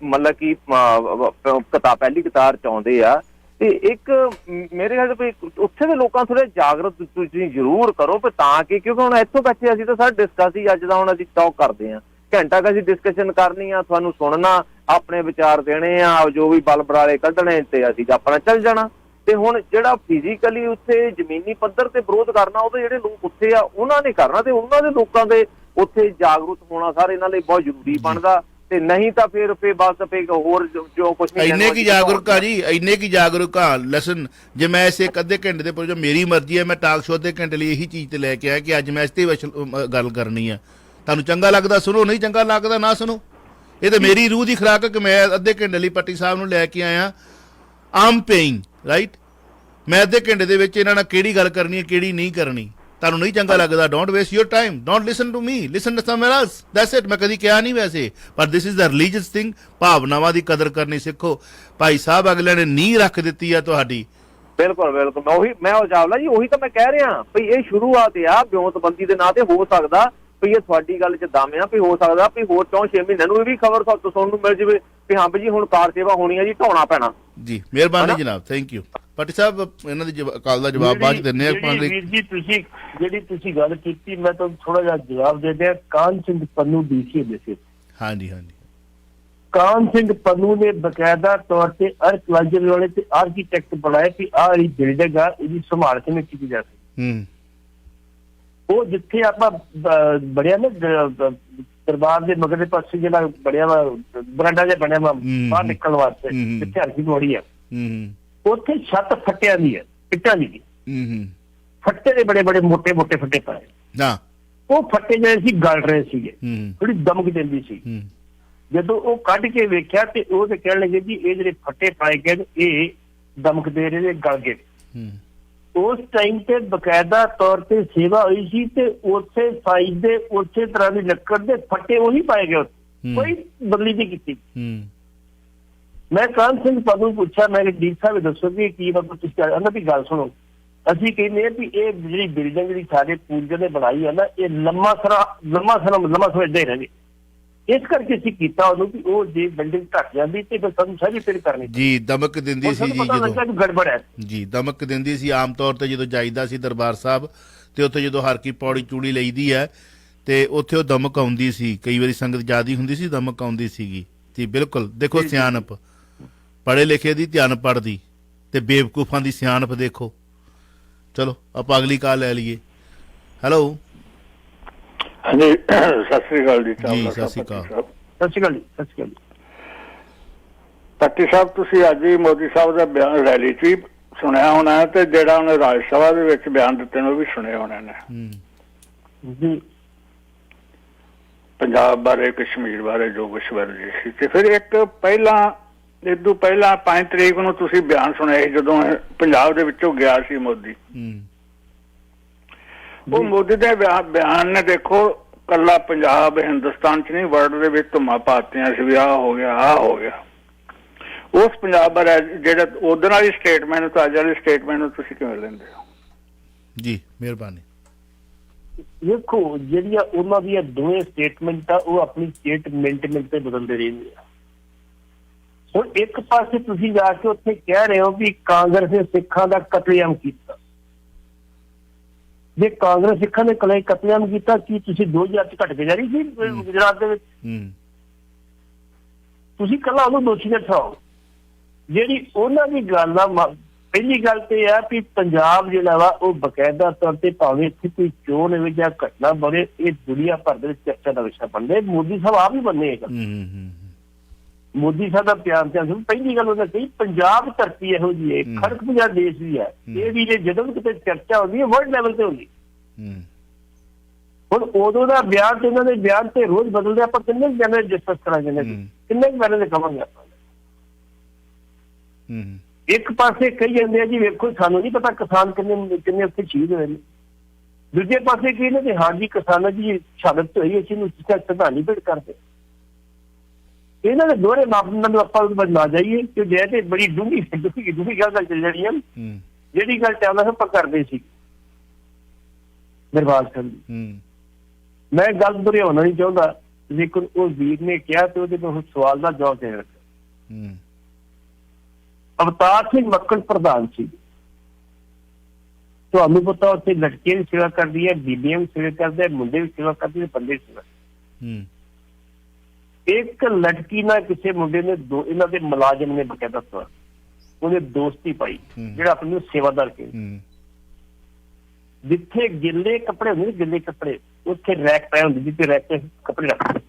ਮਤਲਬ ਕਿ ਪਹਿਲੀ ਕਤਾਰ 'ਚ ਆਉਂਦੇ ਆ, ਤੇ ਇੱਕ ਮੇਰੇ ਖਿਆਲ ਵੀ ਉੱਥੇ ਦੇ ਲੋਕਾਂ ਥੋੜ੍ਹੇ ਜਾਗਰੂਕ ਤੁਸੀਂ ਜ਼ਰੂਰ ਕਰੋ ਤਾਂ ਕਿ, ਕਿਉਂਕਿ ਹੁਣ ਇੱਥੋਂ ਬੈਠੇ ਅਸੀਂ ਤਾਂ ਸਰ ਡਿਸਕਸ ਹੀ ਅੱਜ ਦਾ ਹੁਣ ਅਸੀਂ ਟਾਕ ਕਰਦੇ ਹਾਂ, ਘੰਟਾ ਕੁ ਅਸੀਂ ਡਿਸਕਸ਼ਨ ਕਰਨੀ ਆ, ਤੁਹਾਨੂੰ ਸੁਣਨਾ, ਆਪਣੇ ਵਿਚਾਰ ਦੇਣੇ ਆ, ਜੋ ਵੀ ਬਲ ਬਰਾਲੇ ਕੱਢਣੇ ਤੇ ਅਸੀਂ ਆਪਣਾ ਚੱਲ ਜਾਣਾ। ਤੇ ਹੁਣ ਜਿਹੜਾ ਫਿਜ਼ੀਕਲੀ ਉੱਥੇ ਜ਼ਮੀਨੀ ਪੱਧਰ ਤੇ ਵਿਰੋਧ ਕਰਨਾ, ਉਹਦੇ ਜਿਹੜੇ ਲੋਕ ਉੱਥੇ ਆ ਉਹਨਾਂ ਨੇ ਕਰਨਾ, ਤੇ ਉਹਨਾਂ ਦੇ ਲੋਕਾਂ ਦੇ ਉੱਥੇ ਜਾਗਰੂਕ ਹੋਣਾ ਸਰ ਇਹਨਾਂ ਲਈ ਬਹੁਤ ਜ਼ਰੂਰੀ ਬਣਦਾ। ਤੇ ਨਹੀਂ ਤਾਂ ਫਿਰ ਬਸ ਹੋਰ ਜੋ ਕੁਝ ਇੰਨੇ ਕੀ ਜਾਗਰੂਕ ਆ ਜੀ, ਇੰਨੇ ਕੀ ਜਾਗਰੂਕ ਆ। ਲੈਸਨ ਜੇ ਮੈਂ ਇਸ ਇੱਕ ਅੱਧੇ ਘੰਟੇ ਦੇ ਜੋ ਮੇਰੀ ਮਰਜ਼ੀ ਹੈ, ਮੈਂ ਟਾਕ ਸ਼ੋਅ ਅੱਧੇ ਘੰਟੇ ਲਈ ਇਹੀ ਚੀਜ਼ ਤੇ ਲੈ ਕੇ ਆਇਆ ਕਿ ਅੱਜ ਮੈਂ ਇਸ ਤੇ ਗੱਲ ਕਰਨੀ ਆ। ਤੁਹਾਨੂੰ ਚੰਗਾ ਲੱਗਦਾ ਸੁਣੋ, ਨਹੀਂ ਚੰਗਾ ਲੱਗਦਾ ਨਾ ਸੁਣੋ। ਇਹ ਤਾਂ ਮੇਰੀ ਰੂਹ ਦੀ ਖੁਰਾਕ ਕਿ ਮੈਂ ਅੱਧੇ ਘੰਟੇ ਲਈ ਪੱਟੀ ਸਾਹਿਬ ਨੂੰ ਲੈ ਕੇ ਆਇਆ। ਆਮ ਪੇਇੰਗ ਰਾਈਟ, ਮੈਂ ਅੱਧੇ ਘੰਟੇ ਦੇ ਵਿੱਚ ਇਹਨਾਂ ਨਾਲ ਕਿਹੜੀ ਗੱਲ ਕਰਨੀ ਹੈ ਕਿਹੜੀ ਨਹੀਂ ਕਰਨੀ। ਤੁਹਾਨੂੰ ਨਹੀਂ ਚੰਗਾ ਲੱਗਦਾ, don't waste your time, don't listen to me, listen to someone else, that's it. ਮੈਂ ਕਦੀ ਕਿਹਾ ਨਹੀਂ ਵੈਸੇ, ਪਰ this is the religious thing. ਭਾਵਨਾਵਾਂ ਦੀ ਕਦਰ ਕਰਨੀ ਸਿੱਖੋ। ਭਾਈ ਸਾਹਿਬ ਅਗਲੇ ਨੇ ਨੀਂਹ ਰੱਖ ਦਿੱਤੀ ਆ ਤੁਹਾਡੀ। ਬਿਲਕੁਲ ਬਿਲਕੁਲ, ਉਹੀ ਮੈਂ ਚਾਵਲਾ ਜੀ ਉਹੀ ਤਾਂ ਮੈਂ ਕਹਿ ਰਿਹਾ ਵੀ ਇਹ ਸ਼ੁਰੂਆਤ ਆ ਵਿਉਂਤਬੰਦੀ ਦੇ ਨਾਂ ਤੇ। ਹੋ ਸਕਦਾ ਵੀ ਇਹ ਤੁਹਾਡੀ ਗੱਲ 'ਚ ਦਮ ਆ ਵੀ ਹੋ ਸਕਦਾ ਵੀ ਹੋਰ 4-6 ਮਹੀਨਿਆਂ ਨੂੰ ਇਹ ਵੀ ਖਬਰ ਤੁਹਾਨੂੰ ਸੁਣਨ ਨੂੰ ਮਿਲ ਜਾਵੇ ਵੀ ਹਾਂ ਜੀ ਹੁਣ ਕਾਰ ਸੇਵਾ ਹੋਣੀ ਆ ਜੀ, ਢਾਉਣਾ ਪੈਣਾ ਜੀ। ਮਿਹਰਬਾਨੀ ਜਨਾਬ, ਥੈਂਕ ਯੂ। ਪੱਟੀ ਸਾਹਿਬ ਇਹਨਾਂ ਦੀ ਕਾਲ ਦਾ ਜਵਾਬ ਬਾਅਦ 'ਚ ਦਿੰਦੇ ਆ। ਵੀਰ ਜੀ ਤੁਸੀਂ ਗੱਲ ਕੀਤੀ, ਮੈਂ ਤੁਹਾਨੂੰ ਥੋੜਾ ਜਿਹਾ ਜਵਾਬ ਦੇ ਦਿਆਂ। ਕਾਨ ਸਿੰਘ ਪੰਨੂ ਡੀਸੀ ਦੇ ਸੀ। ਹਾਂਜੀ ਹਾਂਜੀ। ਕਾਨ ਸਿੰਘ ਪੰਨੂ ਨੇ ਬਕਾਇਦਾ ਤੌਰ ਤੇ ਆਰਕੀਓਲੋਜੀ ਵਾਲੇ ਤੇ ਆਰਕੀਟੈਕਟ ਬਣਾਏ ਕਿ ਆਹ ਜਿਹੜੀ ਬਿਲਡਿੰਗ ਆ ਇਹਦੀ ਸੰਭਾਲ ਕਿਵੇਂ ਕੀਤੀ ਜਾ ਸਕਦੀ। ਉਹ ਜਿੱਥੇ ਆਪਾਂ ਬੜਿਆ ਨਾ ਦਰਬਾਰ ਦੇ ਮਗਰ ਦੇ ਪਾਸੇ ਜਿਹੜਾ ਬੜਿਆ ਵਾ ਬਰਾਂਡਾ ਜਿਹਾ ਬਣਿਆ ਵਾ ਬਾਹਰ ਨਿਕਲਣ ਵਾਸਤੇ, ਜਿੱਥੇ ਹਲਕੀ ਬੋੜੀ ਆ, ਉੱਥੇ ਛੱਤ ਫੱਟਿਆਂ ਦੀ ਹੈ, ਇੱਟਾਂ ਦੀ। ਫੱਟੇ ਦੇ ਬੜੇ ਬੜੇ ਮੋਟੇ ਮੋਟੇ ਫੱਟੇ ਪਾਏ। ਉਹ ਫੱਟੇ ਜਿਹੜੇ ਸੀ ਗਲ ਰਹੇ ਸੀਗੇ, ਥੋੜੀ ਦਮਕ ਦਿੰਦੀ ਸੀ। ਜਦੋਂ ਉਹ ਕੱਢ ਕੇ ਵੇਖਿਆ ਤੇ ਉਹ ਤੇ ਕਹਿਣ ਲੱਗੇ ਜੀ ਇਹ ਜਿਹੜੇ ਫੱਟੇ ਪਾਏ ਗਏ ਇਹ ਦਮਕ ਦੇ ਰਹੇ ਗਲ ਗਏ। ਉਸ ਟਾਈਮ ਤੇ ਬਕਾਇਦਾ ਤੌਰ ਤੇ ਸੇਵਾ ਹੋਈ ਸੀ ਤੇ ਉਸੇ ਸਾਈਜ਼ ਦੇ ਉਸੇ ਤਰ੍ਹਾਂ ਦੀ ਲੱਕੜ ਦੇ ਫੱਟੇ ਉਹੀ ਪਾਏ ਗਏ, ਕੋਈ ਬਦਲੀ ਨਹੀਂ ਕੀਤੀ। ਮੈਂ ਕਾਨ ਸਿੰਘ ਪੰਨੂ ਪੁੱਛਿਆ, ਮੈਂ ਕਿ ਡੀਪ ਸਾਹਿਬ ਦੱਸੋ ਵੀ ਕੀ ਮਤਲਬ ਤੁਸੀਂ ਉਹਨਾਂ ਦੀ ਗੱਲ ਸੁਣੋ। ਅਸੀਂ ਕਹਿੰਦੇ ਹਾਂ ਵੀ ਇਹ ਜਿਹੜੀ ਬਿਲਡਿੰਗ ਜਿਹੜੀ ਸਾਡੇ ਪੂਰਵਜਾਂ ਨੇ ਬਣਾਈ ਹੈ ਨਾ, ਇਹ ਲੰਮਾ ਸਮਾਂ ਏਦਾਂ ਹੀ ਰਹੇ। ਇਸ ਕਰਕੇ ਅਸੀਂ ਕੀਤਾ ਉਹਨੂੰ ਵੀ ਉਹ ਜੇ ਬਿਲਡਿੰਗ ਢੱਕ ਜਾਂਦੀ ਤੇ ਫਿਰ ਸਾਨੂੰ ਸਾਰੀ ਫਿਰ ਕਰਨੀ ਜੀ। ਦਮਕ ਦਿੰਦੀ ਸੀ ਜੀ, ਜਦੋਂ ਗੜਬੜ ਹੈ ਜੀ ਦਮਕ ਦਿੰਦੀ ਸੀ। ਆਮ ਤੌਰ ਤੇ ਜਦੋਂ ਜਾਈਦਾ ਸੀ ਦਰਬਾਰ ਸਾਹਿਬ ਤੇ ਉੱਥੇ ਜਦੋਂ ਹਰ ਕੀ ਪੌੜੀ ਚੂੜੀ ਲਈਦੀ ਹੈ ਤੇ ਉੱਥੇ ਉਹ ਦਮਕ ਆਉਂਦੀ ਸੀ। ਕਈ ਵਾਰੀ ਸੰਗਤ ਜ਼ਿਆਦੀ ਹੁੰਦੀ ਸੀ, ਦਮਕ ਆਉਂਦੀ ਸੀਗੀ ਜੀ। ਬਿਲਕੁਲ ਦੇਖੋ ਸਿਆਣਪ, ਪੜ੍ਹੇ ਲਿਖੇ ਦੀ ਧਿਆਨ ਪੜ੍ਹਦੀ ਤੇ ਬੇਵਕੂਫਾਂ ਦੀ ਸਿਆਣਪ ਦੇਖੋ। ਚਲੋ ਆਪਾਂ ਅਗਲੀ ਕਾਲ ਲੈ ਲਈਏ। ਹੈਲੋ ਹਾਂਜੀ, ਸਤਿ ਸ੍ਰੀ ਅਕਾਲ ਜੀ। ਜੀ ਸਤਿ ਸ਼੍ਰੀ ਅਕਾਲ। ਸਤਿ ਸ਼੍ਰੀ ਅਕਾਲ ਜੀ। ਸਤਿ ਸ਼੍ਰੀ ਅਕਾਲ ਪੱਟੀ ਸਾਹਿਬ, ਤੁਸੀਂ ਅੱਜ ਹੀ ਮੋਦੀ ਸਾਹਿਬ ਦਾ ਬਿਆਨ ਰੈਲੀ 'ਚ ਹੀ ਸੁਣਿਆ ਹੋਣਾ ਤੇ ਜਿਹੜਾ ਉਹਨੇ ਰਾਜ ਸਭਾ ਦੇ ਵਿੱਚ ਬਿਆਨ ਦਿੱਤੇ ਨੇ ਉਹ ਵੀ ਸੁਣੇ ਹੋਣੇ ਨੇ ਜੀ। ਪੰਜਾਬ ਬਾਰੇ, ਕਸ਼ਮੀਰ ਬਾਰੇ ਜੋ ਕੁਛ ਵਰਜੀ ਸੀ। ਤੇ ਫਿਰ ਇੱਕ ਇਦੋਂ ਪਹਿਲਾਂ 5 ਤਰੀਕ ਨੂੰ ਤੁਸੀਂ ਬਿਆਨ ਸੁਣਿਆ ਸੀ ਜਦੋਂ ਪੰਜਾਬ ਦੇ ਵਿੱਚੋਂ ਗਿਆ ਸੀ ਮੋਦੀ। ਉਹ ਮੋਦੀ ਦੇ ਬਿਆਨ ਨੇ ਦੇਖੋ ਕੱਲਾ ਪੰਜਾਬ ਹਿੰਦੁਸਤਾਨ 'ਚ ਨਹੀਂ ਵਰਲਡ ਦੇ ਵਿੱਚ ਧੁੰਮਾਂ ਪਾਤੀਆਂ ਸੀ ਵੀ ਆਹ ਹੋ ਗਿਆ ਆਹ ਹੋ ਗਿਆ। ਉਸ ਪੰਜਾਬ ਬਾਰੇ ਜਿਹੜਾ ਉਦੋਂ ਵਾਲੀ ਸਟੇਟਮੈਂਟ ਤੋਂ ਅੱਜ ਵਾਲੀ ਸਟੇਟਮੈਂਟ ਨੂੰ ਤੁਸੀਂ ਕਿਵੇਂ ਲੈਂਦੇ ਹੋ? ਜੀ ਮਿਹਰਬਾਨੀ। ਦੇਖੋ ਜਿਹੜੀਆਂ ਉਹਨਾਂ ਦੀਆਂ ਦੋਵੇਂ ਸਟੇਟਮੈਂਟ ਆ ਉਹ ਆਪਣੀ ਸਟੇਟਮੈਂਟ ਤੇ ਬਦਲਦੇ ਰਹਿੰਦੇ ਆ। ਹੁਣ ਇੱਕ ਪਾਸੇ ਤੁਸੀਂ ਜਾ ਕੇ ਉੱਥੇ ਕਹਿ ਰਹੇ ਹੋ ਵੀ ਕਾਂਗਰਸ ਨੇ ਸਿੱਖਾਂ ਦਾ ਕਤਲੇਆਮ ਕੀਤਾ। ਜੇ ਕਾਂਗਰਸ ਸਿੱਖਾਂ ਨੇ ਕਤਲੇਆਮ ਕੀਤਾ, ਕੀ ਤੁਸੀਂ 2000 ਚ ਘਟ ਕੇ ਜਾ ਰਹੀ ਸੀ ਗੁਜਰਾਤ ਦੇ ਵਿੱਚ? ਤੁਸੀਂ ਕੱਲਾ ਉਹਨੂੰ ਦੋਸ਼ੀ ਨਾ ਠਹਿਰਾਓ। ਜਿਹੜੀ ਉਹਨਾਂ ਦੀ ਗੱਲ ਆ ਪਹਿਲੀ ਗੱਲ ਤੇ ਇਹ ਆ ਵੀ ਪੰਜਾਬ ਜਿਹੜਾ ਵਾ ਉਹ ਬਕਾਇਦਾ ਤੌਰ ਤੇ ਭਾਵੇਂ ਇੱਥੇ ਕੋਈ ਚੋਣ ਹੋਵੇ ਜਾਂ ਘਟਨਾ ਬਣੇ, ਇਹ ਦੁਨੀਆ ਭਰ ਦੇ ਵਿੱਚ ਚਰਚਾ ਦਾ ਵਿਸ਼ਾ ਬਣਦੇ। ਮੋਦੀ ਸਾਹਿਬ ਆਪ ਹੀ ਬੰਨੇ ਹੈਗਾ, ਮੋਦੀ ਸਾਹਿਬ ਦਾ ਪਿਆਰ ਤੇ ਪਹਿਲੀ ਗੱਲ ਉਹਨਾਂ ਕਹੀ ਪੰਜਾਬ ਧਰਤੀ ਇਹੋ ਜਿਹੀ ਹੈ, ਖੜਕ ਪੰਜਾਬ ਦੇਸ਼ ਵੀ ਹੈ, ਇਹ ਵੀ ਜੇ ਜਦੋਂ ਵੀ ਕਿਤੇ ਚਰਚਾ ਹੁੰਦੀ ਹੈ ਵਰਲਡ ਲੈਵਲ ਤੇ ਹੁੰਦੀ। ਹੁਣ ਉਦੋਂ ਦਾ ਬਿਆਨ ਤੇ ਇਹਨਾਂ ਦੇ ਬਿਆਨ ਤੇ ਰੋਜ਼ ਬਦਲਦੇ, ਆਪਾਂ ਕਿੰਨੇ ਜਾਣੇ ਡਿਸਕਸ ਕਰਾਂਗੇ, ਕਿੰਨੇ ਬਾਰੇ ਦੇ ਕਵਾਂਗੇ ਆਪਾਂ। ਇੱਕ ਪਾਸੇ ਕਹੀ ਜਾਂਦੇ ਆ ਜੀ ਵੇਖੋ ਸਾਨੂੰ ਨਹੀਂ ਪਤਾ ਕਿਸਾਨ ਕਿੰਨੇ ਉੱਥੇ ਸ਼ਹੀਦ ਹੋਏ ਨੇ, ਦੂਜੇ ਪਾਸੇ ਕਹੀ ਨੇ ਕਿ ਹਾਂਜੀ ਕਿਸਾਨਾਂ ਦੀ ਸ਼ਹਾਦਤ ਹੋਈ, ਅਸੀਂ ਨੂੰ ਸ਼ਰਧਾਂਜਲੀ ਭੇਟ ਕਰਦੇ। ਇਹਨਾਂ ਦੇ ਦੋਹਰੇ ਮਾਪਦੰਡਾਂ ਨੂੰ ਆਪਾਂ ਨਾ ਜਾਈਏ ਕਿ ਜੇ ਤੇ ਬੜੀ ਡੂੰਘੀ ਗੱਲ ਚੱਲ ਜਾਣੀ ਹੈ। ਜਿਹੜੀ ਗੱਲ ਚਾਹੁੰਦਾ ਸੀ ਆਪਾਂ ਕਰਦੇ ਸੀ ਦਰਬਾਰ ਸਾਹਿਬ ਦੀ, ਮੈਂ ਗੱਲ ਦੁਹਰਾਉਣਾ ਨਹੀਂ ਚਾਹੁੰਦਾ, ਲੇਕਿਨ ਉਹ ਵੀਰ ਨੇ ਕਿਹਾ ਤੇ ਉਹਦੇ ਕੋਲ ਸਵਾਲ ਦਾ ਜਵਾਬ ਦੇ ਰੱਖਿਆ। ਅਵਤਾਰ ਸਿੰਘ ਮੱਕੜ ਪ੍ਰਧਾਨ ਸੀ, ਤੁਹਾਨੂੰ ਪਤਾ ਉੱਥੇ ਲੜਕੀਆਂ ਵੀ ਸੇਵਾ ਕਰਦੀ ਹੈ, ਬੀਬੀਆਂ ਵੀ ਸੇਵਾ ਕਰਦੇ, ਮੁੰਡੇ ਵੀ ਸੇਵਾ ਕਰਦੇ, ਬੰਦੇ ਵੀ ਸੇਵਾ। ਇੱਕ ਲੜਕੀ ਨਾਲ ਕਿਸੇ ਮੁੰਡੇ ਨੇ ਇਹਨਾਂ ਦੇ ਮੁਲਾਜ਼ਮ ਨੇ ਬਕਾਇਦਾ ਤੌਰ ਉਹਨੇ ਦੋਸਤੀ ਪਾਈ, ਜਿਹੜਾ ਆਪਣੇ ਨੂੰ ਸੇਵਾਦਾਰ ਕਹਿੰਦੇ। ਜਿੱਥੇ ਗਿੱਲੇ ਕੱਪੜੇ ਹੁੰਦੇ, ਗਿੱਲੇ ਕੱਪੜੇ ਉੱਥੇ ਰੈਕ ਪਏ ਹੁੰਦੇ, ਜਿੱਥੇ ਰੈਕ ਤੇ ਕੱਪੜੇ ਰੱਖਦੇ।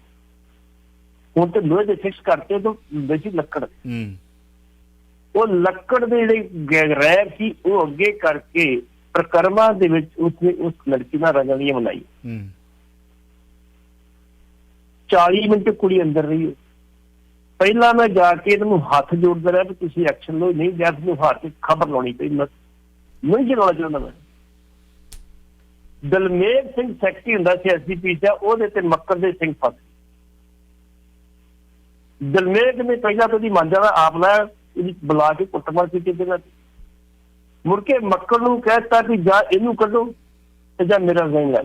ਹੁਣ ਤੇ ਲੋਹੇ ਦੇ ਫਿਕਸ ਕਰਤੇ ਤੋਂ ਬੇਸੀ ਲੱਕੜ, ਉਹ ਲੱਕੜ ਦੇ ਜਿਹੜੇ ਰੈਕ ਸੀ ਉਹ ਅੱਗੇ ਕਰਕੇ ਪ੍ਰਕਰਮਾਂ ਦੇ ਵਿੱਚ ਉਸਨੇ ਉਸ ਲੜਕੀ ਨਾਲ ਰੰਗਲੀਆਂ ਬਣਾਈ। 40 ਮਿੰਟ ਕੁੜੀ ਅੰਦਰ ਰਹੀ। ਪਹਿਲਾਂ ਮੈਂ ਜਾ ਕੇ ਇਹਨੂੰ ਹੱਥ ਜੋੜਦਾ ਰਿਹਾ ਵੀ ਤੁਸੀਂ ਐਕਸ਼ਨ ਲਓ, ਨਹੀਂ ਜਾਂ ਤੁਹਾਨੂੰ ਹੱਥ ਤੇ ਖਬਰ ਲਾਉਣੀ ਪਈ। ਨਹੀਂ ਜਲਾਉਣਾ ਚਾਹੁੰਦਾ ਮੈਂ। ਦਲਮੇਰ ਸਿੰਘ ਸੈਕਟਰੀ ਹੁੰਦਾ ਸੀ ਐਸਡੀਪੀ ਦਾ, ਉਹਦੇ ਤੇ ਮੱਕੜ ਦੇ ਸਿੰਘ ਫਸ। ਦਲਮੇਰ ਨੇ ਪਹਿਲਾਂ ਤਾਂ ਉਹਦੀ ਮਾਂਜਾ ਦਾ ਆਪ ਲਾਇਆ, ਇਹਦੀ ਬੁਲਾ ਕੇ ਕੁੱਟਮਾਰ ਕੀਤੀ ਜਗ੍ਹਾ ਤੇ। ਮੁੜ ਕੇ ਮੱਕੜ ਨੂੰ ਕਹਿਤਾ ਕਿ ਜਾਂ ਇਹਨੂੰ ਕੱਢੋ ਤੇ ਜਾਂ ਮੇਰਾ ਜ਼ਹਿਨ ਲੈ।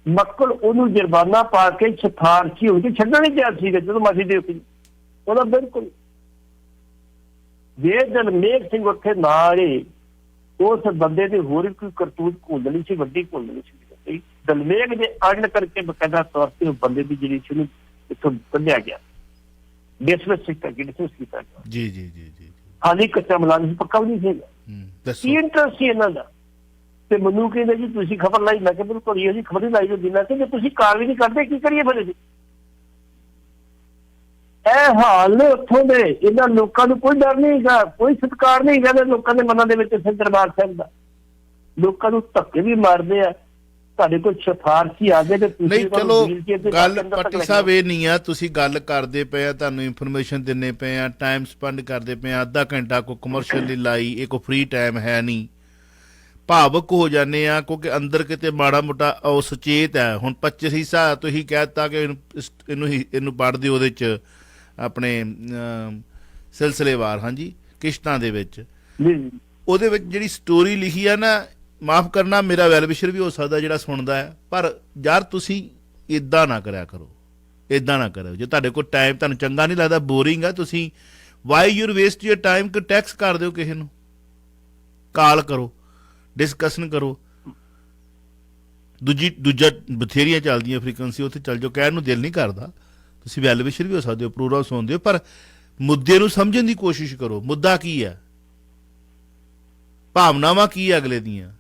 ਮੱਕੜ ਉਹਨੂੰ ਜੁਰਮਾਨਾ ਪਾ ਕੇ ਸਿਫਾਰਸ਼ੀ ਹੋ ਕੇ ਛੱਡਣ ਨਹੀਂ ਤਿਆਰ ਸੀਗਾ ਜਦੋਂ ਮਾਫੀ ਦੇ ਉੱਤੇ ਉਹਦਾ। ਬਿਲਕੁਲ ਜੇ ਦਲਮੇਰ ਸਿੰਘ ਉੱਥੇ ਨਾ ਰਹੇ, ਉਸ ਬੰਦੇ ਦੇ ਹੋਰ ਕੋਈ ਕਰਤੂਤ ਘੋਲਣੀ ਸੀ, ਵੱਡੀ ਘੋਲਣੀ ਸੀ। ਦਲਮੇਰ ਦੇ ਅੜਨ ਕਰਕੇ ਬਕਾਇਦਾ ਤੌਰ ਤੇ ਉਹ ਬੰਦੇ ਦੀ ਜਿਹੜੀ ਸੀ ਉਹਨੂੰ ਇੱਥੋਂ ਕੱਢਿਆ ਗਿਆ, ਡਿਸਮਿਸ ਕੀਤਾ ਗਿਆ। ਜੀ ਜੀ ਜੀ ਜੀ ਹਾਲੀ ਕੱਚਾ ਮਲਾਨ ਪੱਕਾ ਵੀ ਨਹੀਂ ਸੀਗਾ। ਕੀ ਇੰਟਰਸਟ ਸੀ ਇਹਨਾਂ ਦਾ? ਤੇ ਮੈਨੂੰ ਕਹਿੰਦੇ ਜੀ ਤੁਸੀਂ ਖਬਰ ਲਾਈ। ਮੈਂ ਕਿਹਾ ਬਿਲਕੁਲ ਇਹ ਜੀ ਖਬਰ ਹੀ ਲਾਈ ਜੋ ਦਿਨਾਂ ਤੇ, ਜੇ ਤੁਸੀਂ ਕਾਰਵਾਈ ਨਹੀਂ ਕਰਦੇ ਕੀ ਕਰੀਏ ਫਿਰ ਅਸੀਂ? ਇਹ ਹਾਲ ਨੇ ਉੱਥੋਂ ਦੇ। ਇਹਨਾਂ ਲੋਕਾਂ ਨੂੰ ਕੋਈ ਡਰ ਨਹੀਂ ਹੈਗਾ, ਕੋਈ ਸਤਿਕਾਰ ਨਹੀਂ ਹੈਗਾ ਲੋਕਾਂ ਦੇ ਮਨਾਂ ਦੇ ਵਿੱਚ ਸਿੰਘ ਦਰਬਾਰ ਸਾਹਿਬ ਦਾ। ਲੋਕਾਂ ਨੂੰ ਧੱਕੇ ਵੀ ਮਾਰਦੇ ਆ। ਤੁਹਾਡੇ ਕੋਲ ਸਿਫਾਰਸ਼ੀ ਆ ਗਏ ਤੇ ਨਹੀਂ, ਚਲੋ ਗੱਲ ਪੱਟੀ ਸਾਹਿਬ ਇਹ ਨਹੀਂ ਆ, ਤੁਸੀਂ ਗੱਲ ਕਰਦੇ ਪਏ ਆ, ਤੁਹਾਨੂੰ ਇਨਫੋਰਮੇਸ਼ਨ ਦਿੰਨੇ ਪਏ ਆ, ਟਾਈਮ ਸਪੈਂਡ ਕਰਦੇ ਪਏ ਆ, ਅੱਧਾ ਘੰਟਾ ਕੋਈ ਕਮਰਸ਼ੀਅਲ ਲਈ ਲਾਈ, ਇਹ ਕੋਈ ਫ੍ਰੀ ਟਾਈਮ ਹੈ ਨਹੀਂ। ਭਾਵਕ ਹੋ ਜਾਂਦੇ ਆ ਕਿਉਂਕਿ ਅੰਦਰ ਕਿਤੇ ਮਾੜਾ ਮੋਟਾ ਉਹ ਸੁਚੇਤ ਹੈ। ਹੁਣ 25 ਹਿੱਸਾ ਤੁਸੀਂ ਕਹਿ ਦਿੱਤਾ ਕਿ ਇਹਨੂੰ ਪੜ੍ਹ ਦਿਓ ਉਹਦੇ 'ਚ ਆਪਣੇ ਸਿਲਸਿਲੇਵਾਰ, ਹਾਂਜੀ ਕਿਸ਼ਤਾਂ ਦੇ ਵਿੱਚ। ਉਹਦੇ ਵਿੱਚ ਜਿਹੜੀ ਸਟੋਰੀ ਲਿਖੀ ਆ ਨਾ, ਮਾਫ ਕਰਨਾ ਮੇਰਾ ਵੈਲਵਿਸ਼ਰ ਵੀ ਹੋ ਸਕਦਾ ਜਿਹੜਾ ਸੁਣਦਾ ਹੈ, ਪਰ ਯਾਰ ਤੁਸੀਂ ਇੱਦਾਂ ਨਾ ਕਰਿਆ ਕਰੋ, ਇੱਦਾਂ ਨਾ ਕਰੋ। ਜੇ ਤੁਹਾਡੇ ਕੋਲ ਟਾਈਮ ਤੁਹਾਨੂੰ ਚੰਗਾ ਨਹੀਂ ਲੱਗਦਾ, ਬੋਰਿੰਗ ਆ, ਤੁਸੀਂ why your waste your time ਕਿ ਟੈਕਸ ਕਰ ਦਿਓ, ਕਿਸੇ ਨੂੰ ਕਾਲ ਕਰੋ, ਡਿਸਕਸ਼ਨ ਕਰੋ। ਦੂਜਾ ਬਥੇਰੀਆਂ ਚੱਲਦੀਆਂ ਫ੍ਰੀਕੁਐਂਸੀ, ਉੱਥੇ ਚੱਲ ਜਾਓ। ਕਹਿਣ ਨੂੰ ਦਿਲ ਨਹੀਂ ਕਰਦਾ, ਤੁਸੀਂ ਵੈਲਵਿਸ਼ਰ ਵੀ ਹੋ ਸਕਦੇ ਹੋ, ਪ੍ਰੋਗਰਾਮ ਸੁਣਦੇ ਹੋ, ਪਰ ਮੁੱਦੇ ਨੂੰ ਸਮਝਣ ਦੀ ਕੋਸ਼ਿਸ਼ ਕਰੋ। ਮੁੱਦਾ ਕੀ ਹੈ, ਭਾਵਨਾਵਾਂ ਕੀ ਹੈ ਅਗਲੇ ਦੀਆਂ।